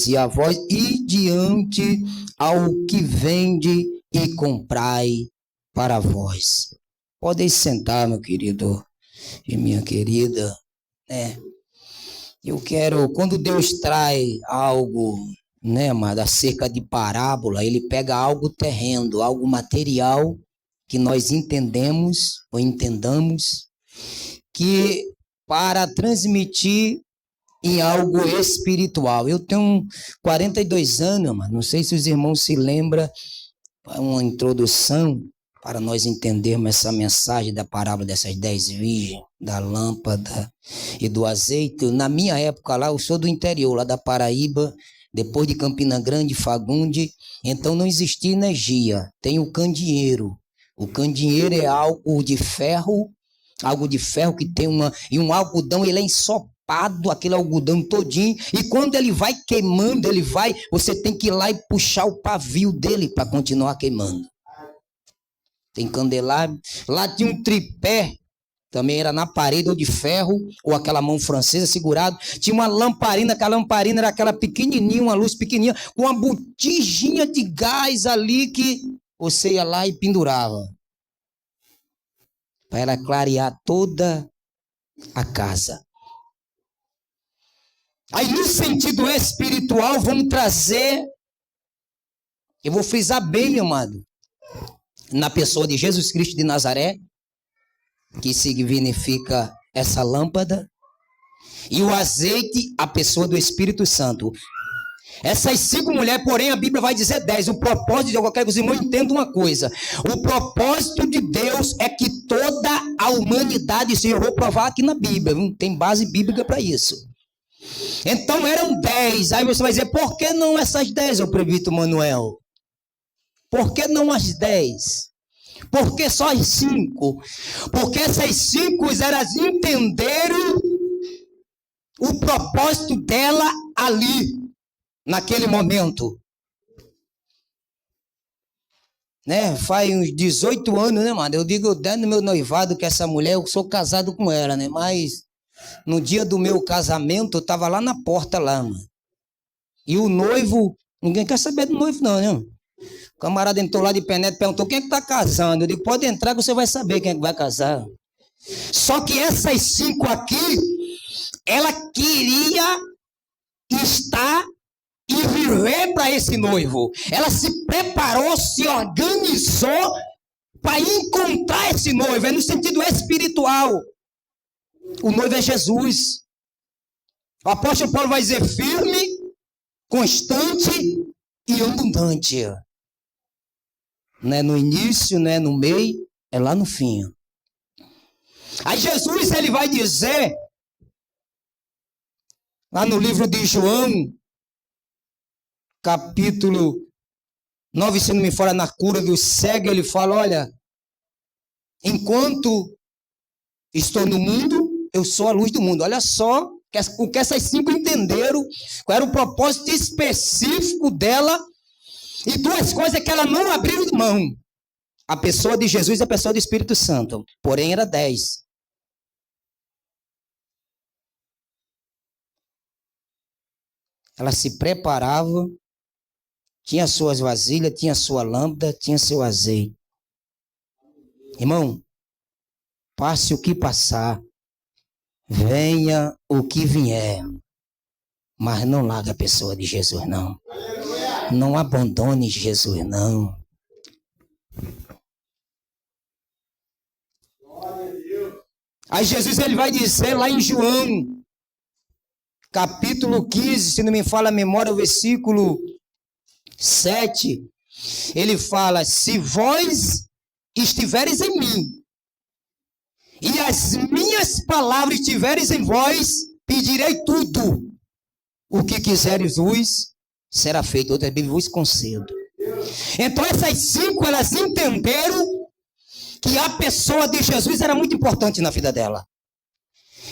e a vós, e diante ao que vende e comprai para vós. Podem sentar, meu querido e minha querida, né? Eu quero, quando Deus traz algo, né, amado, acerca de parábola, ele pega algo terreno, algo material, que nós entendemos ou entendamos, que para transmitir em algo espiritual. Eu tenho 42 anos, mano. Não sei se os irmãos se lembram, uma introdução para nós entendermos essa mensagem da parábola dessas 10 virgens, da lâmpada e do azeite. Na minha época lá, eu sou do interior, lá da Paraíba, depois de Campina Grande, Fagunde, então não existia energia, tem o candeeiro. O candeeiro é algo de ferro que tem e um algodão, ele é ensopado, aquele algodão todinho, e quando ele vai queimando, você tem que ir lá e puxar o pavio dele para continuar queimando. Tem candelabro, lá tinha um tripé, também era na parede ou de ferro, ou aquela mão francesa segurada, tinha uma lamparina, aquela lamparina era aquela pequenininha, uma luz pequenininha, com uma botijinha de gás ali que você ia lá e pendurava, para ela clarear toda a casa. Aí no sentido espiritual, vamos trazer, eu vou frisar bem, meu amado, na pessoa de Jesus Cristo de Nazaré, que significa essa lâmpada, e o azeite, a pessoa do Espírito Santo. Essas 5 mulheres, porém, a Bíblia vai dizer 10. O propósito de Deus, eu quero que os irmãos entendam uma coisa. O propósito de Deus é que toda a humanidade, se eu vou provar aqui na Bíblia, tem base bíblica para isso. Então eram 10. Aí você vai dizer, por que não essas 10, ô presbítero Manuel? Por que não as 10? Por que só as 5? Porque essas 5 elas entenderam o propósito dela ali, naquele momento. Né? Faz uns 18 anos, né, mano? Eu digo, dentro do meu noivado, que essa mulher, eu sou casado com ela, né? Mas no dia do meu casamento, eu tava lá na porta, lá, mano. E o noivo, ninguém quer saber do noivo, não, né? O camarada entrou lá de penetra e perguntou, quem é que tá casando? Eu digo, pode entrar que você vai saber quem é que vai casar. Só que essas 5 aqui, ela queria estar e viver para esse noivo. Ela se preparou, se organizou para encontrar esse noivo. É no sentido espiritual. O noivo é Jesus. O apóstolo Paulo vai dizer firme, constante e abundante. Não é no início, não é no meio, é lá no fim. Aí Jesus, ele vai dizer, lá no livro de João, capítulo 9, se não me fala, na cura do cego, ele fala, olha, enquanto estou no mundo, eu sou a luz do mundo. Olha só o que essas 5 entenderam, qual era o propósito específico dela, e 2 coisas que ela não abriu de mão. A pessoa de Jesus e a pessoa do Espírito Santo. Porém, era 10. Ela se preparava, tinha suas vasilhas, tinha sua lâmpada, tinha seu azeite. Irmão, passe o que passar, venha o que vier, mas não larga a pessoa de Jesus, não. Não abandone Jesus, não. Aí Jesus ele vai dizer lá em João, capítulo 15, se não me falha a memória, o versículo 7, ele fala: se vós estiveres em mim, e as minhas palavras estiveres em vós, pedirei tudo. O que quiseres vos será feito. Outra Bíblia vos concedo. Então essas 5, elas entenderam que a pessoa de Jesus era muito importante na vida dela.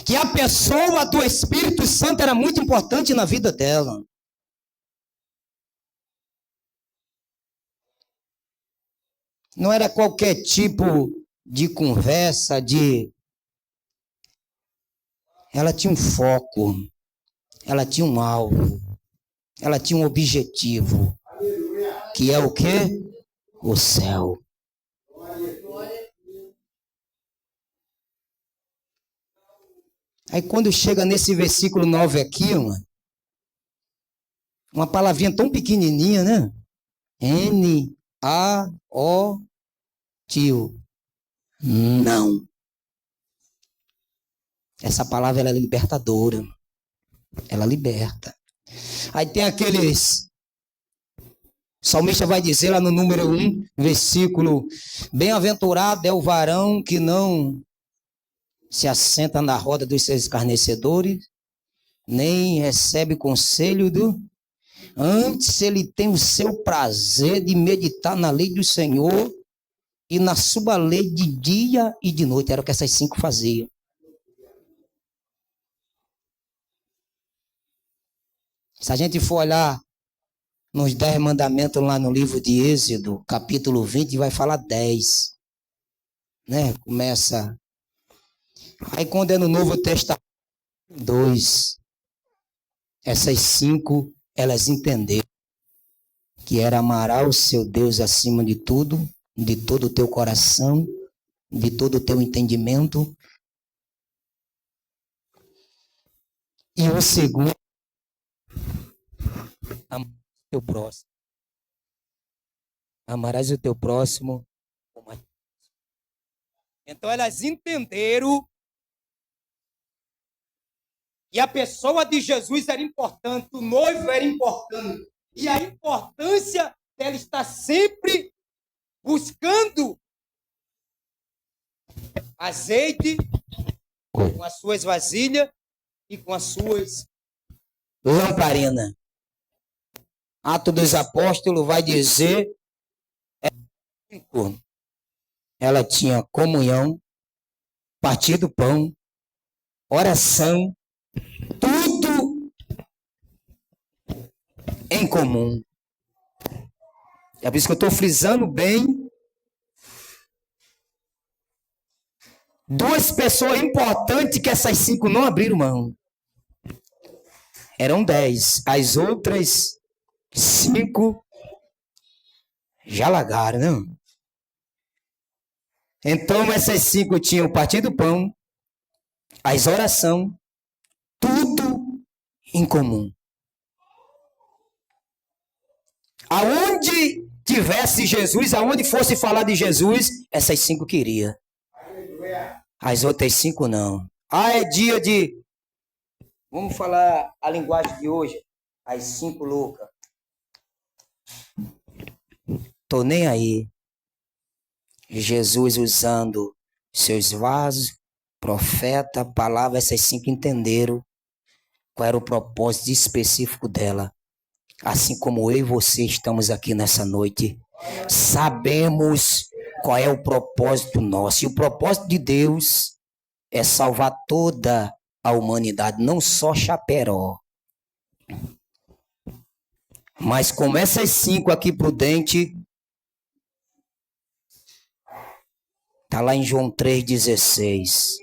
Que a pessoa do Espírito Santo era muito importante na vida dela. Não era qualquer tipo de conversa, Ela tinha um foco, ela tinha um alvo, ela tinha um objetivo, que é o quê? O céu. Aí quando chega nesse versículo 9 aqui, uma palavrinha tão pequenininha, né? N-A-O-T-I-O. Não. Essa palavra ela é libertadora. Ela liberta. Aí tem aqueles... O salmista vai dizer lá no número 1, versículo: bem-aventurado é o varão que não se assenta na roda dos seus escarnecedores, nem recebe conselho Antes ele tem o seu prazer de meditar na lei do Senhor e na sua lei de dia e de noite. Era o que essas 5 faziam. Se a gente for olhar nos 10 mandamentos lá no livro de Êxodo, capítulo 20, vai falar 10. Né? Começa... Aí quando é no Novo Testamento, 2. Essas 5, elas entenderam que era amarás o seu Deus acima de tudo, de todo o teu coração, de todo o teu entendimento. E o segundo, amarás o teu próximo. Amarás o teu próximo como a ti. Então elas entenderam que a pessoa de Jesus era importante, o noivo era importante. E a importância dela estar sempre buscando azeite com as suas vasilhas e com as suas lamparinas. Atos dos Apóstolos vai dizer: ela tinha comunhão, partir do pão, oração, tudo em comum. É por isso que eu estou frisando bem. 2 pessoas importantes que essas 5 não abriram mão. Eram 10. As outras 5 já largaram, não? Então essas 5 tinham o partir do pão, as orações, tudo em comum. Aonde tivesse Jesus, aonde fosse falar de Jesus, essas 5 queriam. As outras 5 não. É dia de... Vamos falar a linguagem de hoje. As 5 loucas. Tô nem aí. Jesus usando seus vasos, profeta, palavra, essas 5 entenderam qual era o propósito específico dela. Assim como eu e você estamos aqui nessa noite, sabemos qual é o propósito nosso. E o propósito de Deus é salvar toda a humanidade, não só Chaperó. Mas como essas 5 aqui prudente, está lá em João 3,16.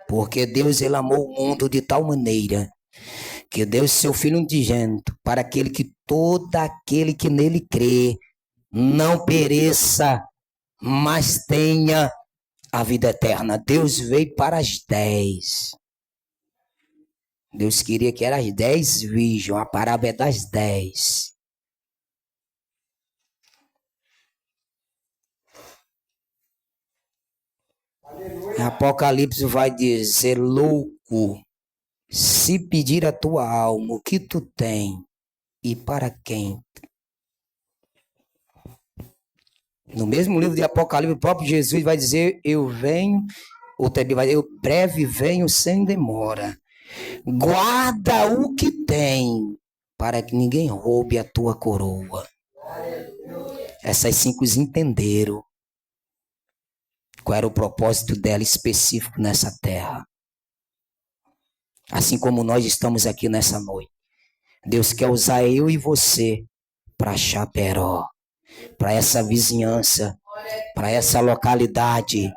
Porque Deus ele amou o mundo de tal maneira que deu seu Filho unigênito para todo aquele que nele crê não pereça, mas tenha a vida eterna. Deus veio para as 10. Deus queria que era as 10 virgens, a parábola é das 10. Apocalipse vai dizer: louco, se pedir a tua alma, o que tu tem e para quem? No mesmo livro de Apocalipse, o próprio Jesus vai dizer: eu venho, ou também vai dizer: eu breve venho sem demora. Guarda o que tem, para que ninguém roube a tua coroa. Essas 5 entenderam qual era o propósito dela específico nessa terra. Assim como nós estamos aqui nessa noite. Deus quer usar eu e você para Chaperó, para essa vizinhança, para essa localidade.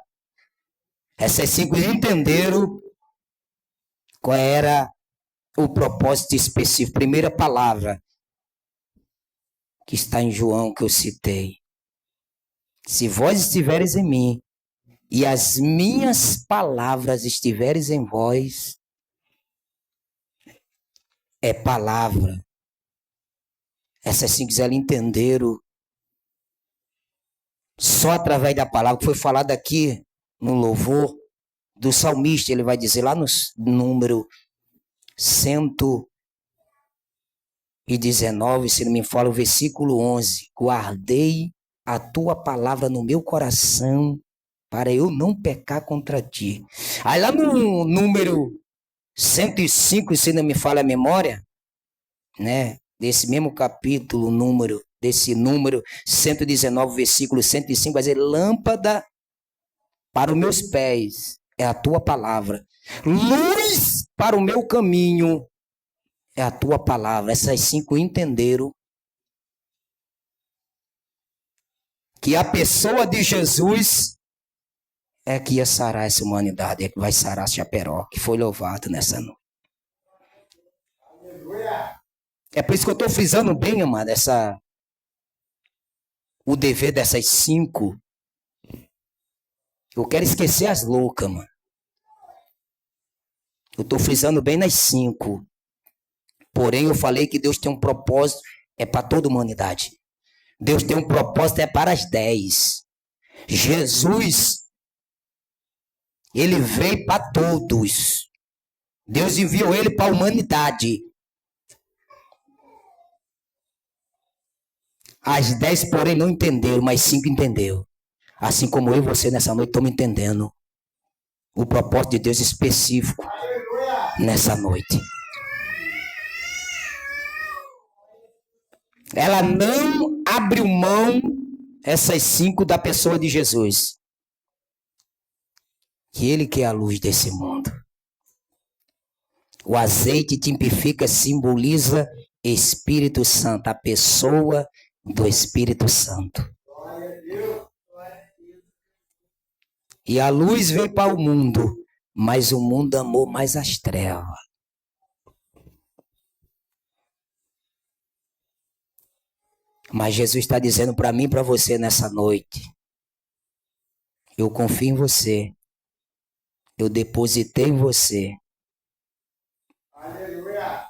Essas 5 entenderam qual era o propósito específico. Primeira palavra que está em João, que eu citei. Se vós estiveres em mim e as minhas palavras estiveres em vós, é palavra. Essas 5 elas entenderam só através da palavra que foi falada aqui no louvor do salmista. Ele vai dizer lá no número 119, se não me fala, o versículo 11: guardei a tua palavra no meu coração para eu não pecar contra ti. Aí lá no número 105, se não me falha a memória, né, desse mesmo capítulo, desse número 119, versículo 105, vai dizer: lâmpada para os meus pés é a tua palavra, luz para o meu caminho é a tua palavra. Essas 5 entenderam que a pessoa de Jesus é que ia sarar essa humanidade, é que vai sarar Chaperó, que foi louvado nessa noite. É por isso que eu estou frisando bem, amado, o dever dessas 5. Eu quero esquecer as loucas, mano. Eu estou frisando bem nas 5. Porém, eu falei que Deus tem um propósito, é para toda a humanidade. Deus tem um propósito, é para as 10. Jesus, ele veio para todos. Deus enviou ele para a humanidade. As 10, porém, não entenderam, mas 5 entenderam. Assim como eu e você nessa noite estamos entendendo o propósito de Deus específico nessa noite. Ela não abriu mão, essas 5, da pessoa de Jesus. Que ele que é a luz desse mundo. O azeite tipifica, simboliza Espírito Santo, a pessoa do Espírito Santo. E a luz veio para o mundo, mas o mundo amou mais as trevas. Mas Jesus está dizendo para mim e para você nessa noite: eu confio em você, eu depositei em você. Aleluia.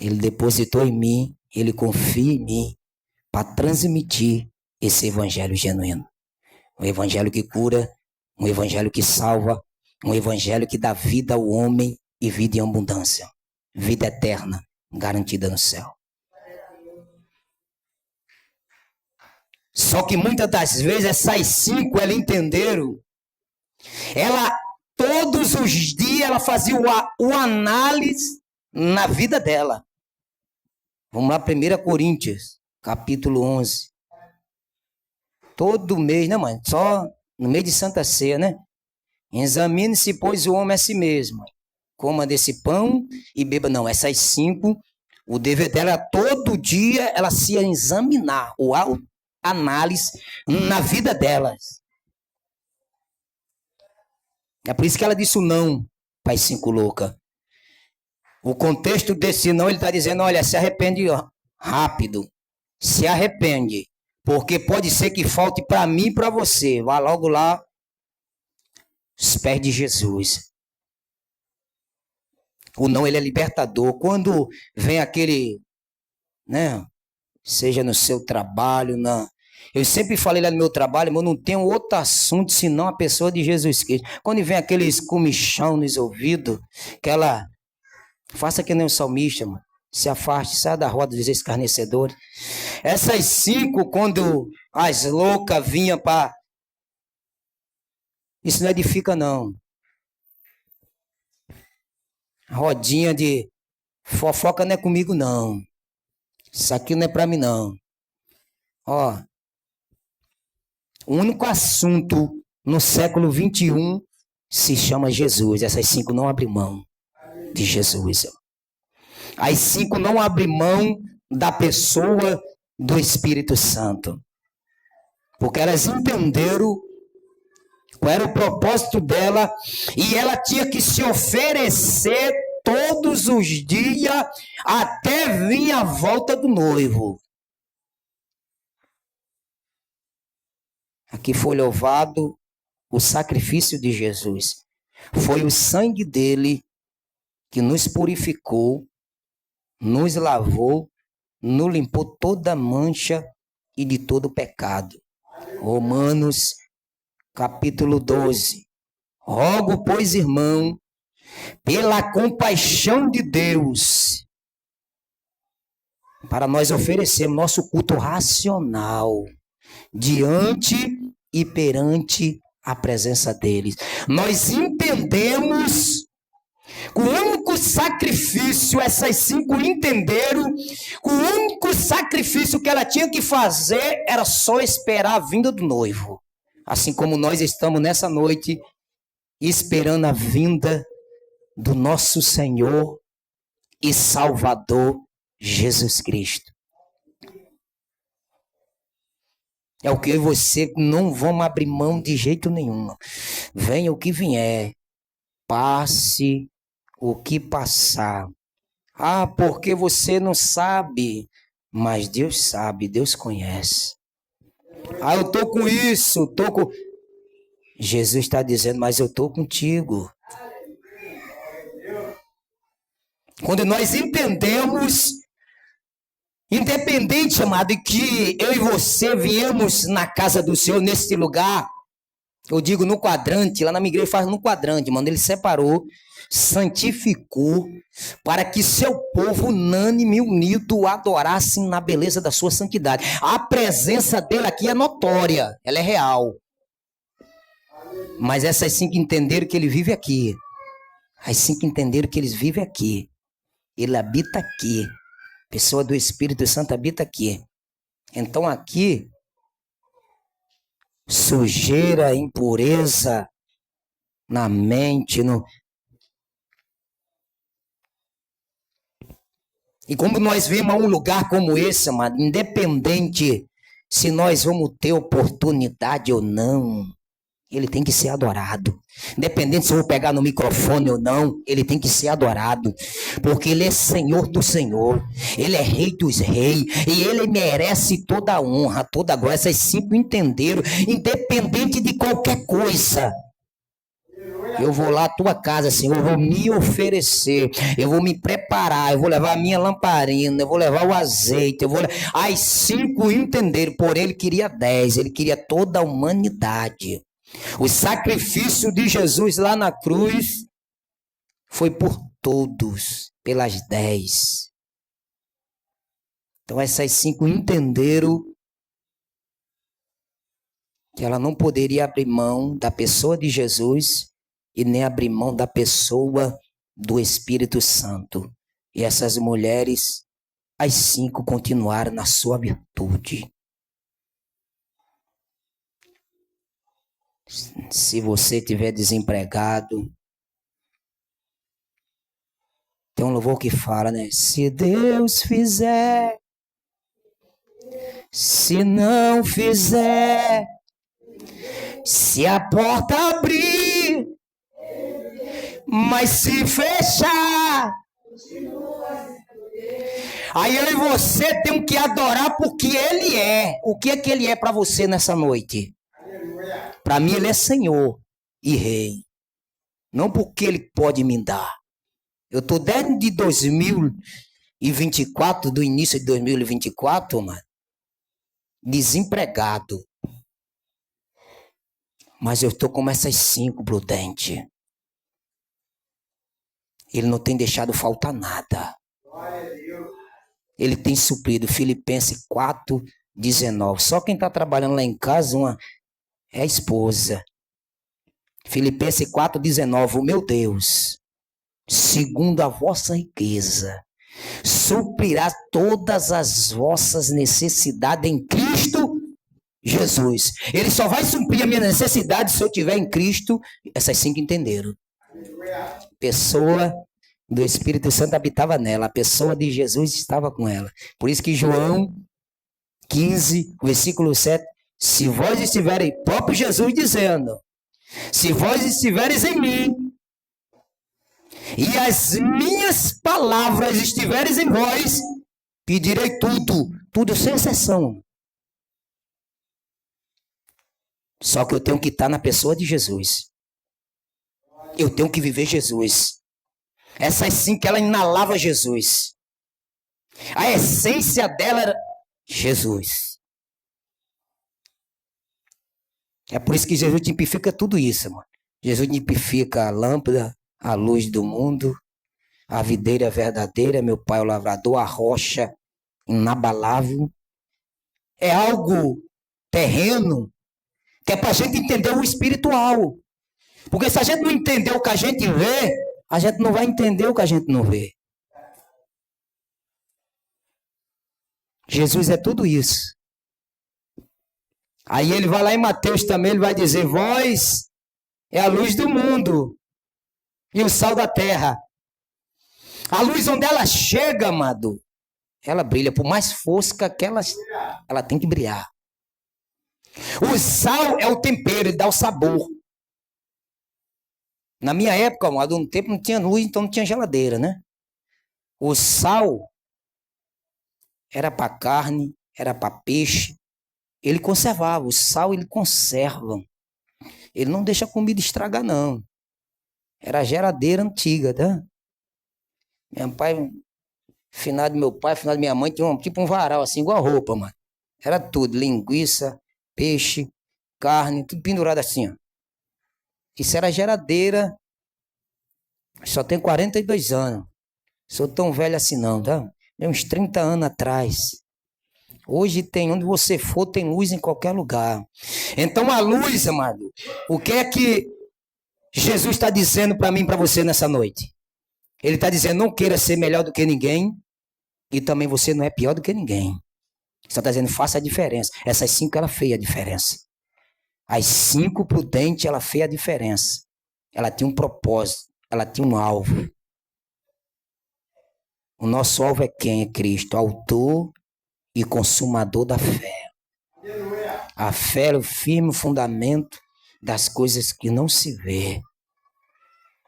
Ele depositou em mim, ele confia em mim para transmitir esse evangelho genuíno. Um evangelho que cura, um evangelho que salva, um evangelho que dá vida ao homem e vida em abundância. Vida eterna, garantida no céu. Só que muitas das vezes essas 5 elas entenderam. Ela, todos os dias, ela fazia o análise na vida dela. Vamos lá, 1 Coríntios, capítulo 11. Todo mês, né, mãe? Só no mês de Santa Ceia, né? Examine-se, pois, o homem a si mesmo. Coma desse pão e beba. Não, essas 5, o dever dela, todo dia, ela se examinar, o análise na vida delas. É por isso que ela disse o não para as 5 loucas. O contexto desse não, ele está dizendo: olha, se arrepende rápido. Se arrepende. Porque pode ser que falte para mim e para você. Vá logo lá, os pés de Jesus. O não, ele é libertador. Quando vem aquele, né? Seja no seu trabalho, eu sempre falei lá no meu trabalho, mas eu não tenho outro assunto senão a pessoa de Jesus Cristo. Quando vem aqueles comichão nos ouvidos, que ela faça que nem o salmista, mano. Se afaste, saia da roda dos escarnecedores. Essas 5, quando as loucas vinham para... Isso não edifica, não. Rodinha de fofoca não é comigo, não. Isso aqui não é para mim, não. Ó, o único assunto no século 21 se chama Jesus. Essas 5 não abrem mão de Jesus. As 5 não abrem mão da pessoa do Espírito Santo. Porque elas entenderam qual era o propósito dela e ela tinha que se oferecer todos os dias até vir a volta do noivo. Aqui foi louvado o sacrifício de Jesus. Foi o sangue dele que nos purificou, nos lavou, nos limpou toda mancha e de todo pecado. Romanos, capítulo 12. Rogo, pois, irmão, pela compaixão de Deus, para nós oferecermos nosso culto racional diante e perante a presença deles. Nós entendemos o único sacrifício, essas 5 entenderam, o único sacrifício que ela tinha que fazer era só esperar a vinda do noivo. Assim como nós estamos nessa noite esperando a vinda do nosso Senhor e Salvador Jesus Cristo. É o que eu e você não vamos abrir mão de jeito nenhum. Venha o que vier, passe o que passar. Ah, porque você não sabe, mas Deus sabe, Deus conhece. Ah, eu estou com isso, estou com... Jesus está dizendo, mas eu estou contigo. Quando nós entendemos, independente, amado, que eu e você viemos na casa do Senhor, neste lugar, eu digo no quadrante, lá na minha igreja faz no quadrante, mano, ele separou, santificou, para que seu povo unânime, unido, adorasse na beleza da sua santidade. A presença dele aqui é notória, ela é real. Mas essas 5 entenderam que ele vive aqui. As 5 entenderam que eles vivem aqui. Ele habita aqui. A pessoa do Espírito Santo habita aqui. Então aqui, sujeira, impureza na mente, E como nós vemos a um lugar como esse, amado, independente se nós vamos ter oportunidade ou não, ele tem que ser adorado. Independente se eu vou pegar no microfone ou não, ele tem que ser adorado. Porque ele é Senhor do Senhor. Ele é Rei dos Reis. E ele merece toda a honra, toda a glória. Essas 5 entenderam. Independente de qualquer coisa. Eu vou lá à tua casa, Senhor, eu vou me oferecer, eu vou me preparar, eu vou levar a minha lamparina, eu vou levar o azeite, As 5 entenderam, porém ele queria 10, ele queria toda a humanidade. O sacrifício de Jesus lá na cruz foi por todos, pelas 10. Então essas 5 entenderam que ela não poderia abrir mão da pessoa de Jesus e nem abrir mão da pessoa do Espírito Santo. E essas mulheres, as 5, continuaram na sua virtude. Se você estiver desempregado, tem um louvor que fala, né? Se Deus fizer, se não fizer, se a porta abrir, mas se fechar, aí eu e você temos que adorar porque ele é. O que é que ele é para você nessa noite? Para mim ele é Senhor e Rei. Não porque ele pode me dar. Eu tô desde 2024, do início de 2024, mano, desempregado. Mas eu estou com essas 5, Prudente. Ele não tem deixado faltar nada. Ele tem suprido. Filipenses 4:19. Só quem está trabalhando lá em casa é a esposa. Filipenses 4:19. O meu Deus, segundo a vossa riqueza, suprirá todas as vossas necessidades em Cristo Jesus. Ele só vai suprir a minha necessidade se eu estiver em Cristo. Essas 5 entenderam. Pessoa do Espírito Santo habitava nela. A pessoa de Jesus estava com ela. Por isso que João 15, versículo 7. Se vós estivereis, próprio Jesus dizendo, se vós estivereis em mim e as minhas palavras estivereis em vós, pedirei tudo sem exceção. Só que eu tenho que estar na pessoa de Jesus. Eu tenho que viver Jesus. Essas 5 ela inalava Jesus. A essência dela era Jesus. É por isso que Jesus tipifica tudo isso, mano. Jesus tipifica a lâmpada, a luz do mundo, a videira verdadeira, meu pai o lavrador, a rocha inabalável. É algo terreno, que é para a gente entender o espiritual. Porque se a gente não entender o que a gente vê, a gente não vai entender o que a gente não vê. Jesus é tudo isso. Aí ele vai lá em Mateus também, ele vai dizer, vós é a luz do mundo e o sal da terra. A luz onde ela chega, amado, ela brilha, por mais fosca que ela tem que brilhar. O sal é o tempero, ele dá o sabor. Na minha época, amado, no tempo não tinha luz, então não tinha geladeira, né? O sal era para carne, era para peixe. Ele conservava. O sal, ele conserva. Ele não deixa a comida estragar, não. Era a geladeira antiga, tá? Meu pai, finado meu pai, finado minha mãe, tinha tipo um varal, assim, igual a roupa, mano. Era tudo, linguiça, peixe, carne, tudo pendurado assim, ó. Isso era geladeira. Só tenho 42 anos. Sou tão velho assim não, tá? Tem uns 30 anos atrás. Hoje tem, onde você for, tem luz em qualquer lugar. Então a luz, amado, o que é que Jesus está dizendo para mim e para você nessa noite? Ele está dizendo, não queira ser melhor do que ninguém e também você não é pior do que ninguém. Ele está dizendo, faça a diferença. Essas 5, ela fez a diferença. As 5 prudentes, ela fez a diferença. Ela tinha um propósito, ela tinha um alvo. O nosso alvo é quem? É Cristo, autor e consumador da fé. A fé é o firme fundamento das coisas que não se vê,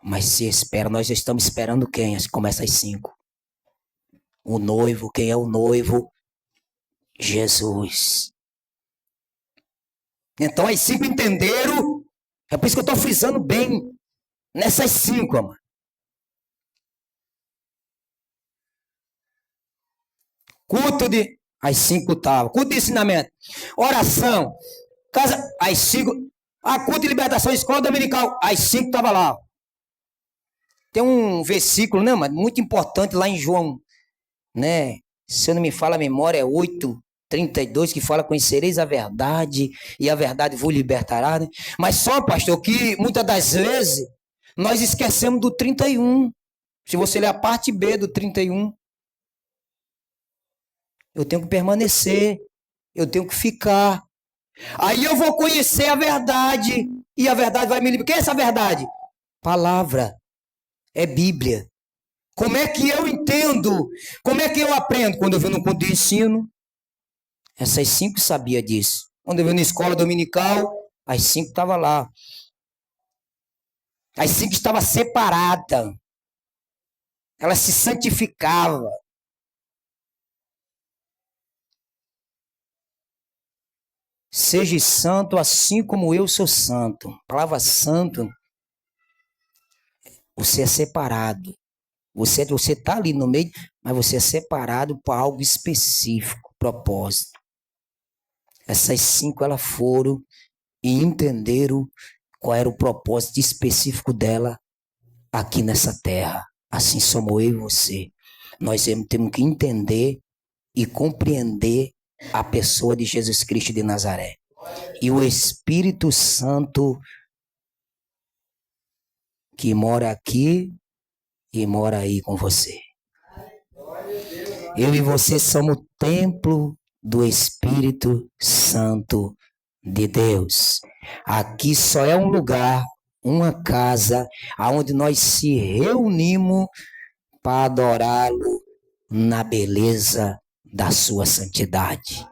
mas se espera. Nós estamos esperando quem? Começa às 5. O noivo, quem é o noivo? Jesus. Então as 5 entenderam. É por isso que eu estou frisando bem nessas 5, amor. Culto de... As 5 estavam. Culto de ensinamento. Oração. Casa... As 5... A culto de libertação, escola dominical. As 5 estavam lá. Tem um versículo, né, mas muito importante lá em João, né? Se eu não me falo a memória, é 8:32, que fala, conhecereis a verdade e a verdade vos libertará, né? Mas só, pastor, que muitas das vezes nós esquecemos do 31. Se você ler a parte B do 31, eu tenho que permanecer, eu tenho que ficar. Aí eu vou conhecer a verdade e a verdade vai me libertar. O que é essa verdade? Palavra, é Bíblia. Como é que eu entendo? Como é que eu aprendo? Quando eu venho no culto de ensino, essas 5 sabia disso. Quando eu venho na escola dominical, as 5 estavam lá. As 5 estavam separadas. Elas se santificavam. Seja santo assim como eu sou santo. A palavra santo, você é separado. Você está ali no meio, mas você é separado para algo específico, propósito. Essas 5 elas foram e entenderam qual era o propósito específico dela aqui nessa terra. Assim somos eu e você. Nós temos que entender e compreender a pessoa de Jesus Cristo de Nazaré. E o Espírito Santo que mora aqui e mora aí com você. Eu e você somos o templo do Espírito Santo de Deus. Aqui só é um lugar, uma casa, onde nós se reunimos para adorá-lo na beleza da sua santidade.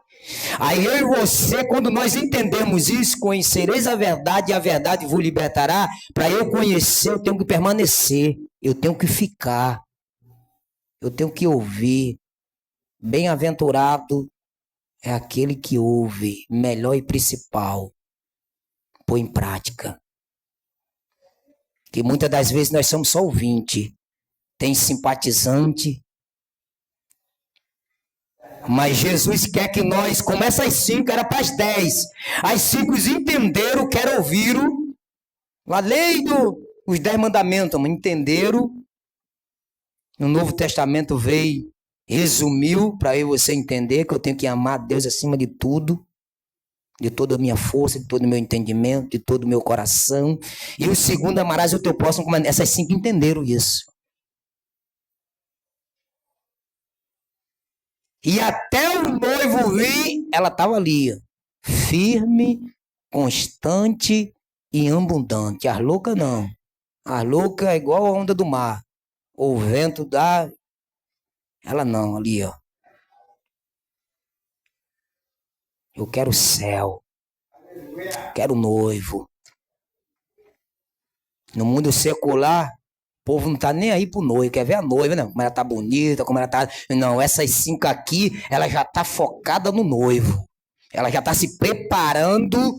Aí eu e você, quando nós entendemos isso, conhecereis a verdade e a verdade vos libertará. Para eu conhecer, eu tenho que permanecer, eu tenho que ficar, eu tenho que ouvir. Bem-aventurado é aquele que ouve, melhor e principal, põe em prática. Que muitas das vezes nós somos só ouvinte, tem simpatizante, mas Jesus quer que nós, como essas 5, era para as 10. As 5 entenderam, quero ouvir a lei dos 10 mandamentos, mas entenderam. No Novo Testamento veio, resumiu para eu e você entender que eu tenho que amar Deus acima de tudo, de toda a minha força, de todo o meu entendimento, de todo o meu coração. E o segundo, amarás o teu próximo como. Essas 5 entenderam isso. E até o noivo vir, ela estava ali, firme, constante e abundante. As loucas não. As loucas é igual a onda do mar. O vento dá. Ela não, ali, ó. Eu quero o céu. Quero o noivo. No mundo secular, o povo não tá nem aí pro noivo, quer ver a noiva, né? Como ela tá bonita, como ela tá... Não, essas 5 aqui, ela já tá focada no noivo. Ela já tá se preparando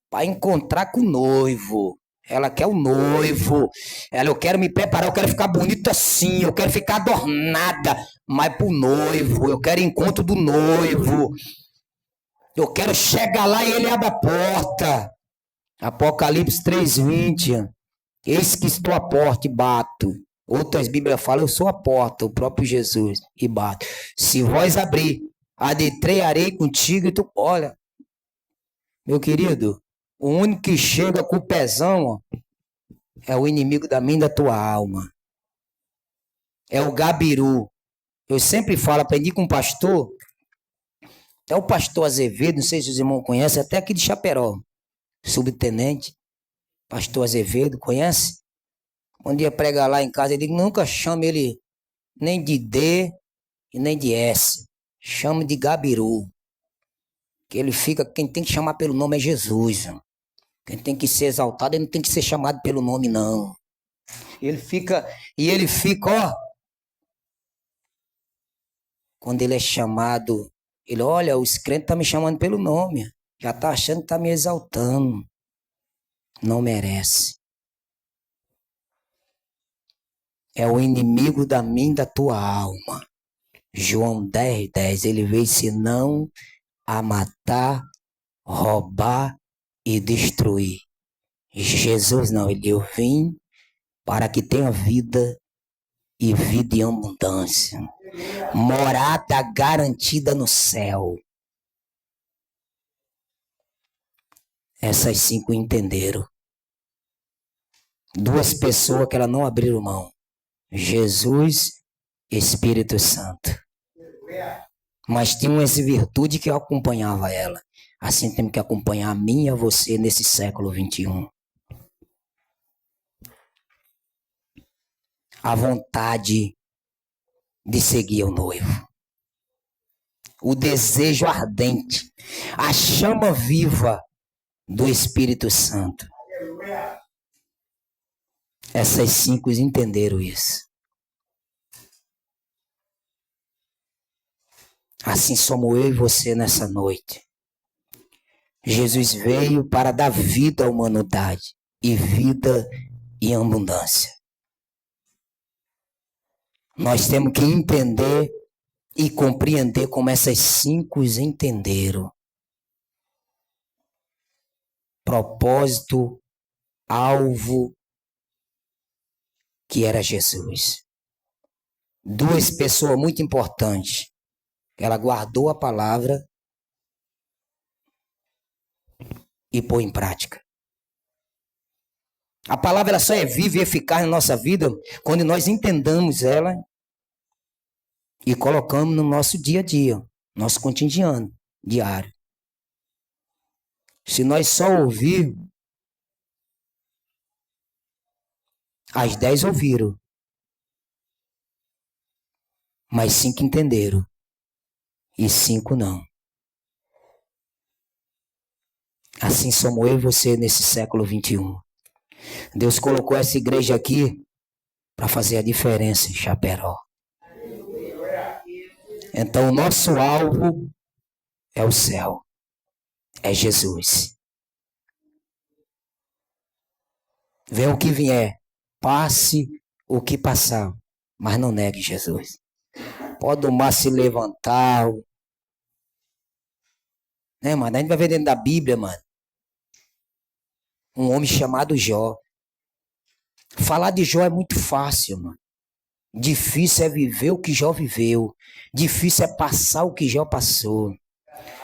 para encontrar com o noivo. Ela quer o noivo. Eu quero me preparar, eu quero ficar bonita assim, eu quero ficar adornada, mas pro noivo, eu quero encontro do noivo. Eu quero chegar lá e ele abre a porta. Apocalipse 3:20. Eis que estou à porta e bato. Outras Bíblias falam, eu sou a porta, o próprio Jesus, e bato. Se vós abrir, adentrearei contigo e tu... Olha, meu querido, o único que chega com o pezão, ó, é o inimigo da minha e da tua alma. É o gabiru. Eu sempre falo, aprendi com um pastor, até o pastor Azevedo, não sei se os irmãos conhecem, até aqui de Chaperó, subtenente. Pastor Azevedo, conhece? Um dia prega lá em casa, ele nunca chama ele nem de D e nem de S. Chama de Gabiru. Que ele fica, quem tem que chamar pelo nome é Jesus. Quem tem que ser exaltado, ele não tem que ser chamado pelo nome, não. Ele fica, ó. Quando ele é chamado, ele olha, os crentes estão me chamando pelo nome. Já está achando que está me exaltando. Não merece. É o inimigo da minha e da tua alma. João 10:10. Ele veio senão a matar, roubar e destruir. Jesus não, ele eu vim para que tenha vida e vida em abundância. Morada garantida no céu. Essas 5 entenderam. 2 pessoas que ela não abriram mão. Jesus e Espírito Santo. Mas tinha essa virtude que acompanhava ela. Assim temos que acompanhar a mim e a você nesse século 21. A vontade de seguir o noivo. O desejo ardente. A chama viva do Espírito Santo. Essas 5 entenderam isso. Assim somos eu e você nessa noite. Jesus veio para dar vida à humanidade e vida em abundância. Nós temos que entender e compreender como essas 5 entenderam. Propósito, alvo, que era Jesus. 2 pessoas muito importantes. Ela guardou a palavra e pôs em prática. A palavra ela só é viva e eficaz na nossa vida quando nós entendamos ela e colocamos no nosso dia a dia, nosso cotidiano, diário. Se nós só ouvirmos, as 10 ouviram, mas 5 entenderam e 5 não. Assim somos eu e você nesse século 21. Deus colocou essa igreja aqui para fazer a diferença em Chaperó. Então, o nosso alvo é o céu, é Jesus. Venha o que vier, passe o que passar, mas não negue Jesus. Pode o mar se levantar, né, mano? A gente vai ver dentro da Bíblia, mano, um homem chamado Jó. Falar de Jó é muito fácil, mano. Difícil é viver o que Jó viveu. Difícil é passar o que Jó passou.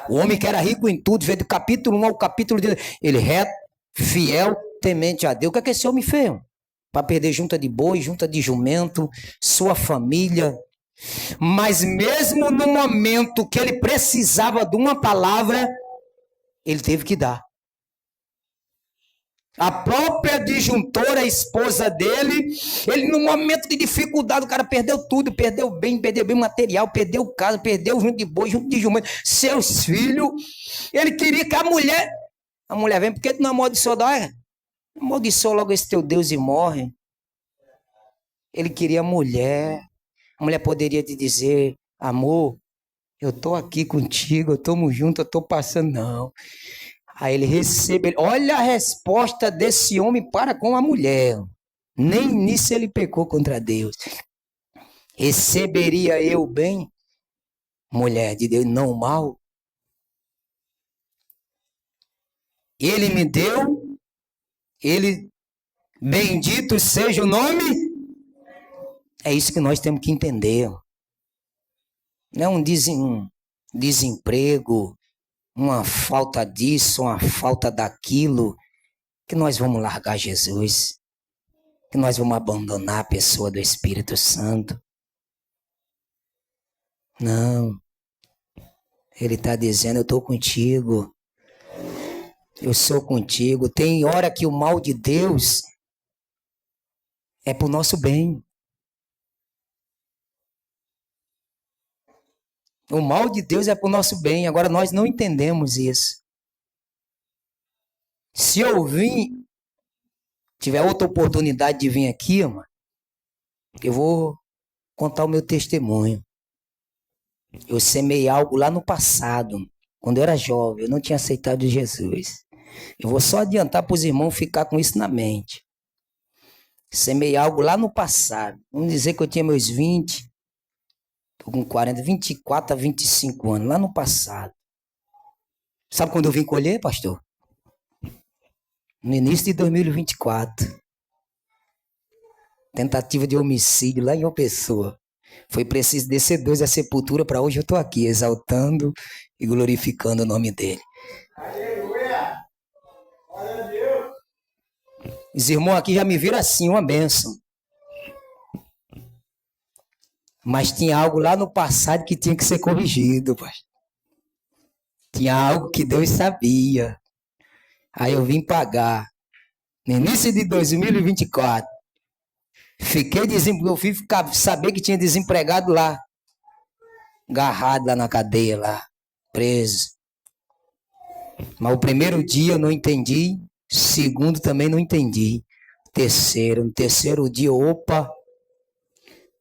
O homem que era rico em tudo, veio do capítulo 1 ao capítulo 2. Ele reto, fiel, temente a Deus. O que é que esse homem fez? Para perder junta de boi, junta de jumento, sua família. Mas mesmo no momento que ele precisava de uma palavra, ele teve que dar. A própria disjuntora, a esposa dele, ele no momento de dificuldade, o cara perdeu tudo, perdeu bem material, perdeu casa, perdeu junto de boi, junto de jumento, seus filhos. Ele queria que a mulher vem, porque tu não amaldiçoou, amaldiçoou logo esse teu Deus e morre. Ele queria a mulher poderia te dizer, amor, eu tô aqui contigo, eu tamo junto, eu tô passando, não. Aí ele recebe, olha a resposta desse homem para com a mulher. Nem nisso ele pecou contra Deus. Receberia eu bem, mulher de Deus, não mal? Ele me deu, ele, bendito seja o nome. É isso que nós temos que entender. Não é um desemprego, uma falta disso, uma falta daquilo, que nós vamos largar Jesus, que nós vamos abandonar a pessoa do Espírito Santo. Não. Ele está dizendo, eu estou contigo. Eu sou contigo. Tem hora que o mal de Deus é para o nosso bem. O mal de Deus é para o nosso bem. Agora nós não entendemos isso. Se eu tiver outra oportunidade de vir aqui, mano, eu vou contar o meu testemunho. Eu semei algo lá no passado, quando eu era jovem, eu não tinha aceitado Jesus. Eu vou só adiantar para os irmãos ficar com isso na mente. Semei algo lá no passado. Vamos dizer que eu tinha meus 20, estou com 40, 24 a 25 anos, lá no passado. Sabe quando eu vim colher, pastor? No início de 2024. Tentativa de homicídio lá em uma pessoa. Foi preciso descer 2 à sepultura, para hoje eu estou aqui, exaltando e glorificando o nome dele. Aleluia! Glória a Deus! Os irmãos aqui já me viram assim, uma bênção. Mas tinha algo lá no passado que tinha que ser corrigido, pastor. Tinha algo que Deus sabia. Aí eu vim pagar. No início de 2024. Fiquei desempregado. Eu fui saber que tinha desempregado lá. Agarrado lá na cadeia, lá. Preso. Mas o primeiro dia eu não entendi. Segundo também não entendi. No terceiro dia, opa.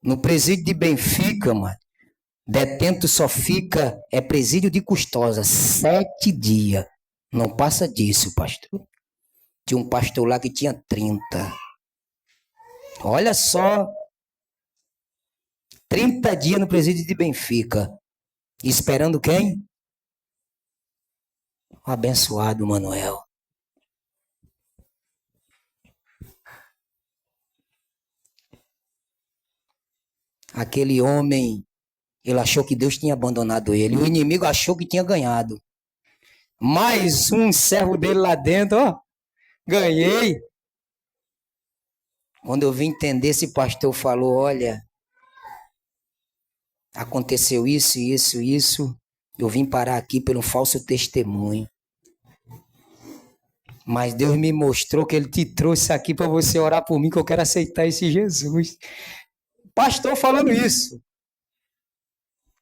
No presídio de Benfica, mano. Detento só fica, é presídio de Custosa, 7 dias. Não passa disso, pastor. Tinha um pastor lá que tinha 30. Olha só. 30 dias no presídio de Benfica. Esperando quem? O abençoado Manuel. Aquele homem, ele achou que Deus tinha abandonado ele. O inimigo achou que tinha ganhado. Mais um servo dele lá dentro, ó. Ganhei. Quando eu vim entender, esse pastor falou, olha, aconteceu isso, isso, isso. Eu vim parar aqui pelo falso testemunho. Mas Deus me mostrou que Ele te trouxe aqui para você orar por mim, que eu quero aceitar esse Jesus. Pastor falando isso.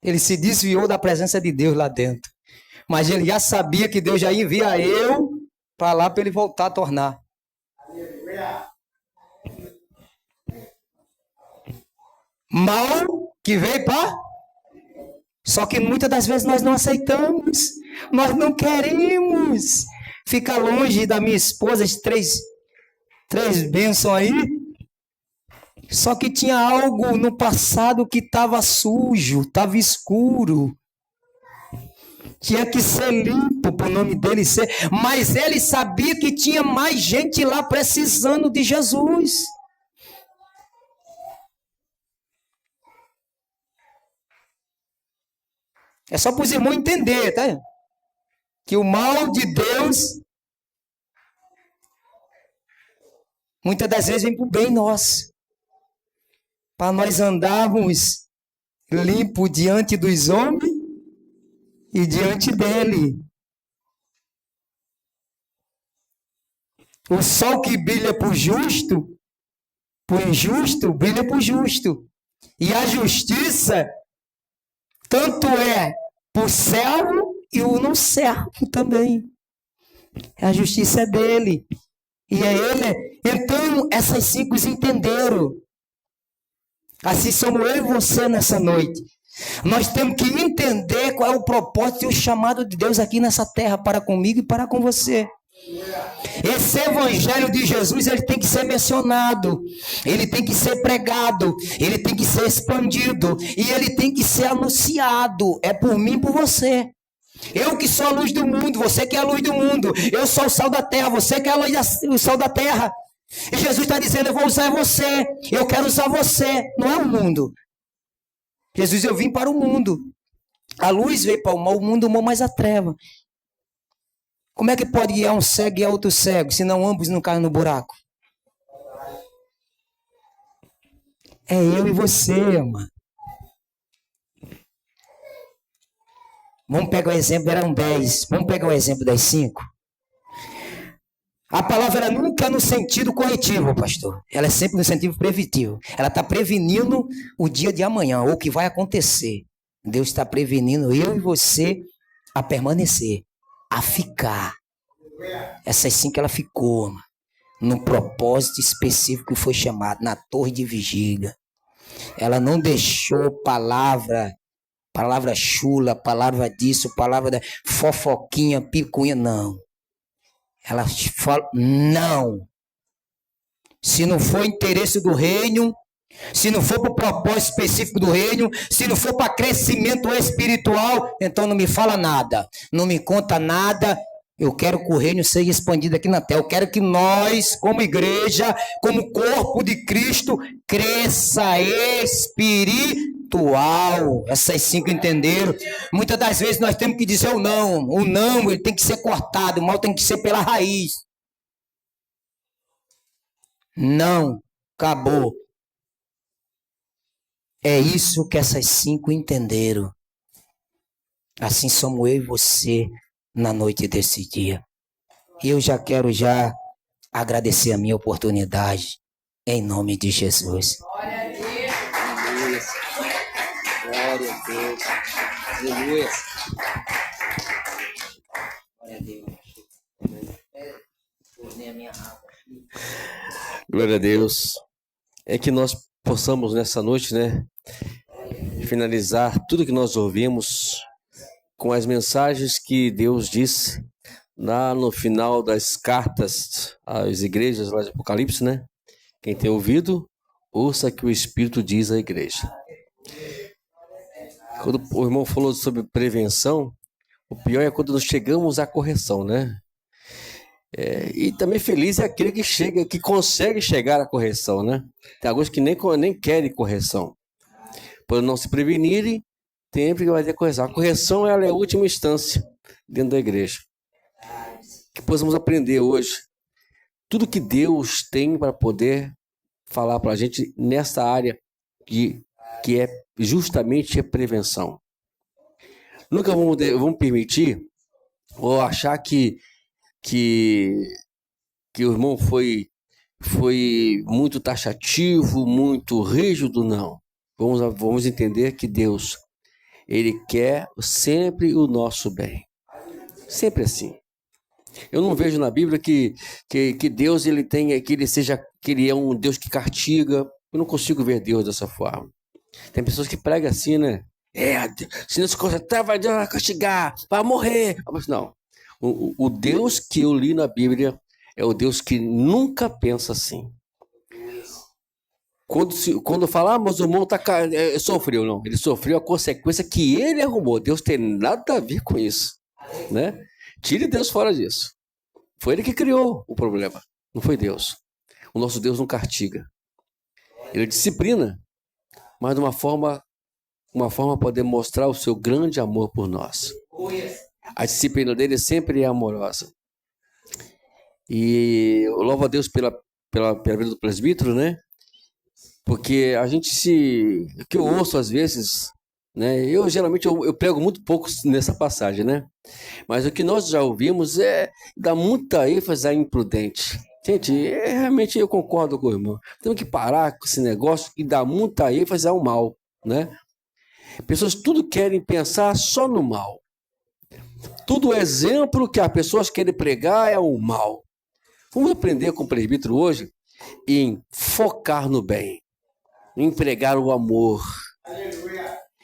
Ele se desviou da presença de Deus lá dentro. Mas ele já sabia que Deus já envia eu para lá para ele voltar a tornar. Mal que veio para... Só que muitas das vezes nós não aceitamos. Nós não queremos ficar longe da minha esposa, três bênçãos aí. Só que tinha algo no passado que estava sujo, estava escuro. Tinha que ser limpo para o nome dele ser. Mas ele sabia que tinha mais gente lá precisando de Jesus. É só para os irmãos entender, tá? Que o mal de Deus muitas das vezes vem para o bem nosso. Para nós andarmos limpo diante dos homens e diante dele. O sol que brilha para o justo, para o injusto, brilha para o justo. E a justiça tanto é para o servo e o não servo também. A justiça é dele. E é ele. Então, essas 5 entenderam. Assim somos eu e você nessa noite. Nós temos que entender qual é o propósito e o chamado de Deus aqui nessa terra para comigo e para com você. Esse evangelho de Jesus, ele tem que ser mencionado, ele tem que ser pregado, ele tem que ser expandido e ele tem que ser anunciado. É por mim e por você. Eu que sou a luz do mundo, você que é a luz do mundo. Eu sou o sal da terra, você que é o sal da terra. E Jesus está dizendo, eu vou usar você, eu quero usar você, não é o mundo. Jesus, eu vim para o mundo. A luz veio para o mundo amou mais a treva. Como é que pode guiar um cego e outro cego, se não ambos não caem no buraco? É eu e você, mano. Vamos pegar o exemplo, eram 10. Vamos pegar o exemplo das 5. A palavra nunca é no sentido corretivo, pastor. Ela é sempre no sentido preventivo. Ela está prevenindo o dia de amanhã, ou o que vai acontecer. Deus está prevenindo eu e você a permanecer, a ficar. Essas 5 ela ficou, mano, no propósito específico que foi chamado, na torre de vigília. Ela não deixou palavra chula, palavra disso, palavra da fofoquinha, picuinha, não. Ela fala, não. Se não for interesse do reino, se não for para o propósito específico do reino, se não for para crescimento espiritual, então não me fala nada, não me conta nada. Eu quero que o reino seja expandido aqui na terra. Eu quero que nós, como igreja, como corpo de Cristo, cresça espiritual. Essas 5 entenderam? Muitas das vezes nós temos que dizer o não. O não, ele tem que ser cortado. O mal tem que ser pela raiz. Não, acabou. É isso que essas 5 entenderam. Assim somos eu e você na noite desse dia. E eu já quero agradecer a minha oportunidade em nome de Jesus. Glória a Deus. Glória a Deus. Aleluia. Glória a Deus. Glória a Deus. É que nós possamos nessa noite, né, finalizar tudo que nós ouvimos com as mensagens que Deus disse lá no final das cartas às igrejas lá de Apocalipse, né? Quem tem ouvido, ouça que o Espírito diz à igreja. Quando o irmão falou sobre prevenção, o pior é quando nós chegamos à correção, né? E também feliz é aquele que consegue chegar à correção, né? Tem alguns que nem querem correção. Por não se prevenirem, sempre vai ter correção. A correção, ela é a última instância dentro da igreja. Que possamos aprender hoje tudo que Deus tem para poder falar para a gente nessa área que é justamente a prevenção. Nunca vamos permitir ou achar que o irmão foi muito taxativo, muito rígido, não. Vamos entender que Deus, Ele quer sempre o nosso bem. Sempre assim. Eu não vejo na Bíblia que Deus que ele é um Deus que castiga. Eu não consigo ver Deus dessa forma. Tem pessoas que pregam assim, né? Se não se concentrar, vai castigar, vai morrer. Mas não. O Deus que eu li na Bíblia é o Deus que nunca pensa assim. Quando fala, mas o irmão sofreu, não. Ele sofreu a consequência que ele arrumou. Deus tem nada a ver com isso, né? Tire Deus fora disso. Foi ele que criou o problema, não foi Deus. O nosso Deus não castiga. Ele disciplina, mas de uma forma para demonstrar o seu grande amor por nós. A disciplina dele sempre é amorosa. E eu louvo a Deus pela vida do presbítero, né? Porque a gente o que eu ouço às vezes, né? Eu geralmente eu prego muito pouco nessa passagem, né? Mas o que nós já ouvimos dá muita ênfase a imprudente. Gente, realmente eu concordo com o irmão. Temos que parar com esse negócio que dá muita ênfase ao mal, né? Pessoas tudo querem pensar só no mal. Todo exemplo que as pessoas querem pregar é o mal. Vamos aprender com o presbítero hoje em focar no bem, em pregar o amor,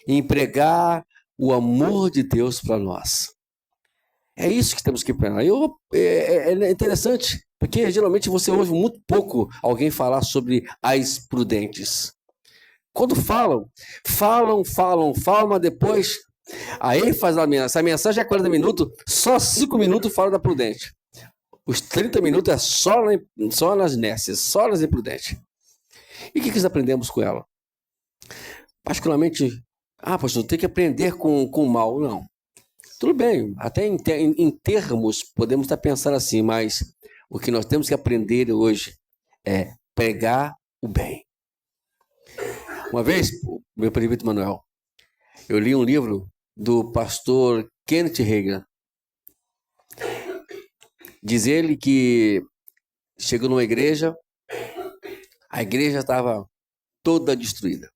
em pregar o amor de Deus para nós. É isso que temos que pregar. É interessante, porque geralmente você ouve muito pouco alguém falar sobre as prudentes. Quando falam, mas depois aí faz essa mensagem é 40 minutos, só 5 minutos fala da prudente. Os 30 minutos é só nas nécias, só nas imprudentes. E o que nós aprendemos com ela? Particularmente, pastor, tem que aprender com o mal. Não. Tudo bem, até em termos podemos estar pensando assim, mas o que nós temos que aprender hoje é pregar o bem. Uma vez, meu presbítero Manuel, eu li um livro do pastor Kenneth Hagin. Diz ele que chegou numa igreja, a igreja estava toda destruída.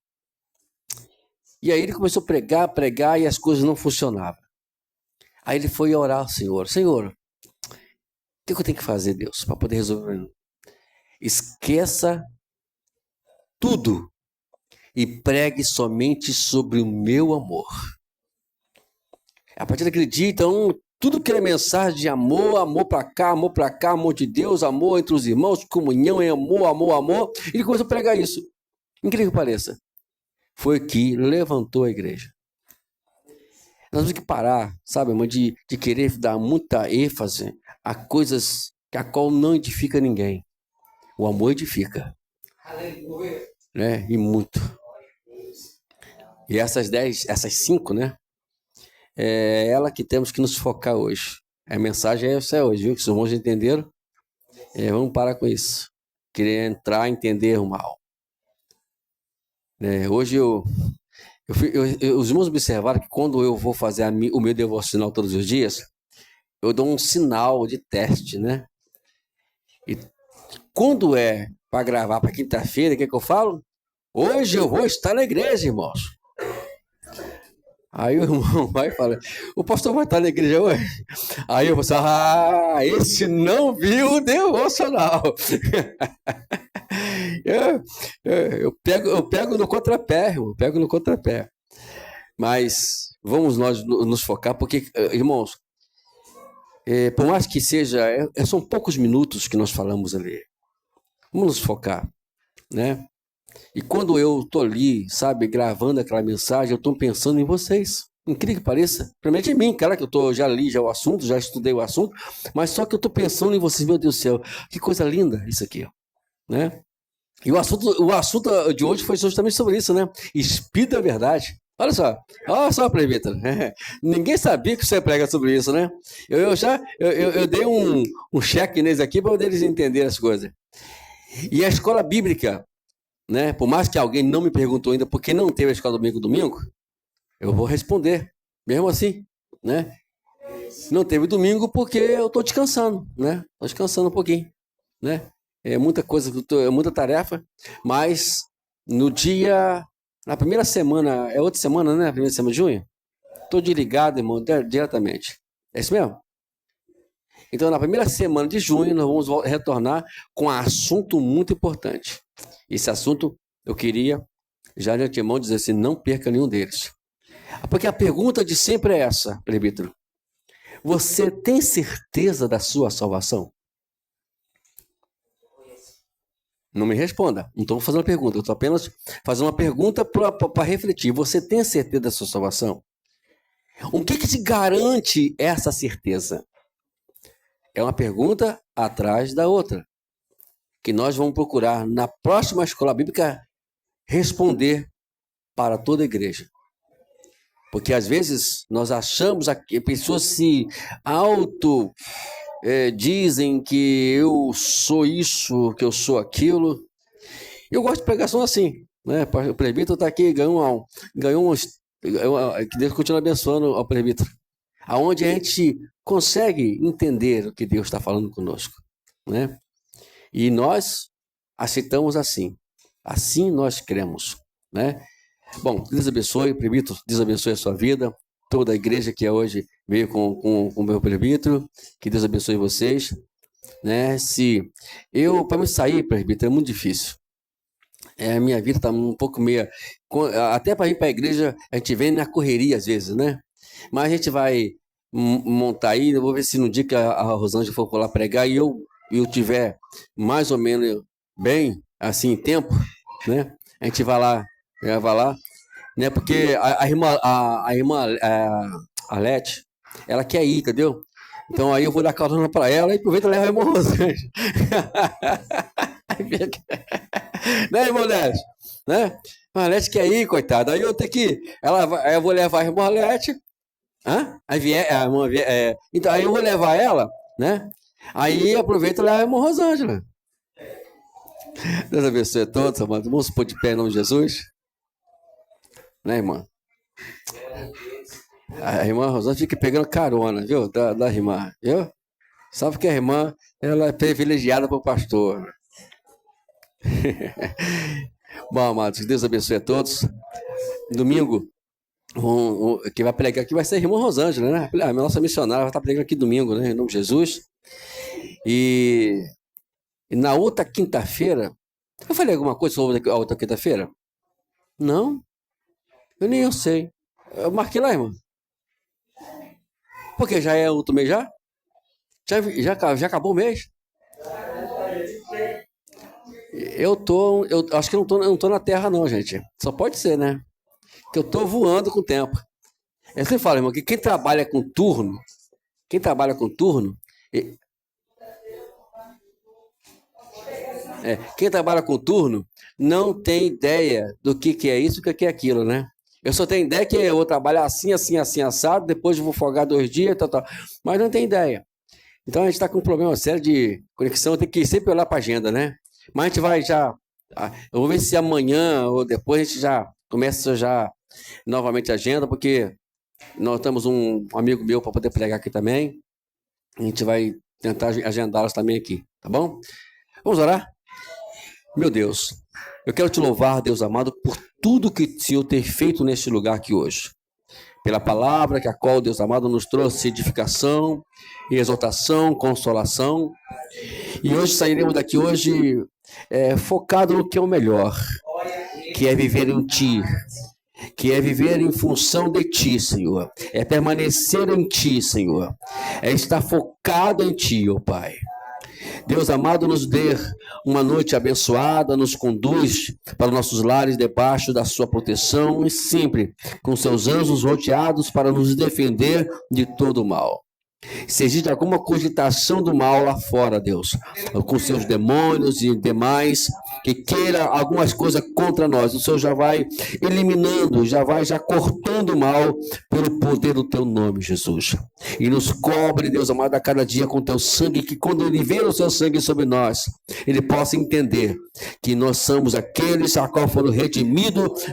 E aí ele começou a pregar e as coisas não funcionavam. Aí ele foi orar ao Senhor. Senhor, o que eu tenho que fazer, Deus, para poder resolver? Esqueça tudo e pregue somente sobre o meu amor. A partir daquele dia, então, tudo que é mensagem de amor para cá, amor de Deus, amor entre os irmãos, comunhão em amor. Ele começou a pregar isso. Incrível que pareça. Foi que levantou a igreja. Nós temos que parar, sabe, irmão, de querer dar muita ênfase a coisas que a qual não edifica ninguém. O amor edifica. Aleluia. Né? E muito. E essas 5, né? É ela que temos que nos focar hoje. A mensagem é essa hoje, viu? Que os irmãos entenderam. Vamos parar com isso. Querer entrar, entender o mal. Hoje os irmãos observaram que quando eu vou fazer o meu devocional todos os dias, eu dou um sinal de teste, né? E quando é para gravar para quinta-feira, o que eu falo? Hoje eu vou estar na igreja, irmãos. Aí o irmão vai e fala, o pastor vai estar na igreja hoje? Aí eu vou falar, esse não viu o devocional. Eu pego no contrapé, irmão, pego no contrapé. Mas vamos nós nos focar, porque, irmãos, por mais que seja, são poucos minutos que nós falamos ali. Vamos nos focar, né? E quando eu estou ali, sabe, gravando aquela mensagem, eu estou pensando em vocês. Incrível que pareça. Primeiramente em mim, cara, que já li já o assunto, já estudei o assunto, mas só que eu estou pensando em vocês, meu Deus do céu, que coisa linda isso aqui, ó, né? E o assunto de hoje foi justamente sobre isso, né? Espírito da verdade. Olha só, presbítero. Ninguém sabia que você prega sobre isso, né? Eu dei um cheque neles aqui para eles entenderem as coisas. E a escola bíblica, né? Por mais que alguém não me perguntou ainda por que não teve a escola domingo, eu vou responder, mesmo assim, né? Não teve domingo porque eu estou descansando, né? Estou descansando um pouquinho, né? É muita coisa, é muita tarefa, mas na primeira semana, é outra semana, né? A primeira semana de junho? Estou desligado, irmão, diretamente. É isso mesmo? Então, na primeira semana de junho, nós vamos retornar com um assunto muito importante. Esse assunto, eu queria, já de antemão, dizer assim, não perca nenhum deles. Porque a pergunta de sempre é essa, presbítero. Você tem certeza da sua salvação? Não me responda, não estou fazendo pergunta, eu estou apenas fazendo uma pergunta para refletir. Você tem certeza da sua salvação? O que te garante essa certeza? É uma pergunta atrás da outra, que nós vamos procurar na próxima escola bíblica responder para toda a igreja. Porque às vezes nós achamos que pessoas se dizem que eu sou isso, que eu sou aquilo. Eu gosto de pregação assim, né? O presbítero está aqui, ganhou que Deus continue abençoando ao presbítero. Aonde a gente consegue entender o que Deus está falando conosco, né? E nós aceitamos assim. Assim nós cremos, né? Bom, Deus abençoe, presbítero, Deus abençoe a sua vida. Toda a igreja que hoje veio com o meu presbítero, que Deus abençoe vocês, né? Para me sair, presbítero, é muito difícil. A minha vida está um pouco meia, até para ir para a igreja a gente vem na correria às vezes, né? Mas a gente vai montar aí, eu vou ver se no dia que a Rosângela for lá pregar e eu tiver mais ou menos bem assim em tempo, né? A gente vai lá, né? Porque a irmã Alete, ela quer ir, entendeu? Então aí eu vou dar carona para ela e aproveita e leva a irmã Rosângela. Né, irmão Alete? Né? A Alete quer ir, coitada. Aí eu tenho que eu vou levar a irmã Alete. Então aí eu vou levar ela, né? Aí aproveita e leva a irmã Rosângela. Deus abençoe a todos, amados. Vamos pôr de pé em nome de Jesus. Né, irmã? A irmã Rosângela fica pegando carona, viu? Da irmã, viu? Sabe que a irmã, ela é privilegiada por pastor. Bom, amados, que Deus abençoe a todos. Domingo, quem vai pregar aqui vai ser a irmã Rosângela, né? A nossa missionária vai estar pregando aqui domingo, né? Em nome de Jesus. E na outra quinta-feira, eu falei alguma coisa sobre a outra quinta-feira? Não. Eu sei. Eu marquei lá, irmão. Porque já é outro mês já? Já acabou o mês? Eu acho que eu não tô na terra não, gente. Só pode ser, né? Que eu tô voando com o tempo. Eu sempre falo, irmão, que quem trabalha com turno, não tem ideia do que é isso, o que é aquilo, né? Eu só tenho ideia que eu vou trabalhar assim, assado, depois eu vou folgar 2 dias, tal. Mas não tem ideia. Então a gente está com um problema sério de conexão, tem que sempre olhar para a agenda, né? Mas a gente vai já... Eu vou ver se amanhã ou depois a gente já começa novamente a agenda, porque nós temos um amigo meu para poder pregar aqui também. A gente vai tentar agendá-los também aqui, tá bom? Vamos orar? Meu Deus, eu quero te louvar, Deus amado, por tudo que o Senhor tem feito neste lugar aqui hoje. Pela palavra que a qual Deus amado nos trouxe edificação, exortação, consolação. E hoje sairemos daqui hoje focado no que é o melhor, que é viver em Ti, que é viver em função de Ti, Senhor. É permanecer em Ti, Senhor. É estar focado em Ti, ó Pai. Deus amado, nos dê uma noite abençoada, nos conduz para nossos lares debaixo da sua proteção e sempre com seus anjos rodeados para nos defender de todo o mal. Se existe alguma cogitação do mal lá fora, Deus, com seus demônios e demais, que queira algumas coisas contra nós, o Senhor já vai eliminando, já cortando o mal pelo poder do teu nome, Jesus. E nos cobre, Deus amado, a cada dia com teu sangue, que quando ele ver o seu sangue sobre nós, ele possa entender que nós somos aqueles a qual foram redimidos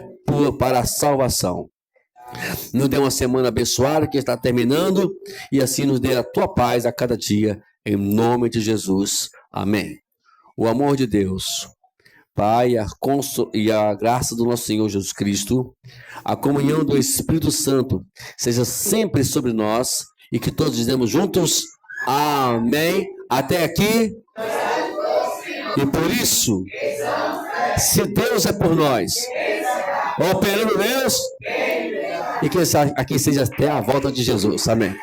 para a salvação. Nos dê uma semana abençoada que está terminando e assim nos dê a tua paz a cada dia, em nome de Jesus. Amém. O amor de Deus, Pai, e a graça do nosso Senhor Jesus Cristo, a comunhão do Espírito Santo seja sempre sobre nós e que todos dizemos juntos, amém. Até aqui. E por isso, se Deus é por nós, operando Deus, e que aqui seja até a volta de Jesus. Amém.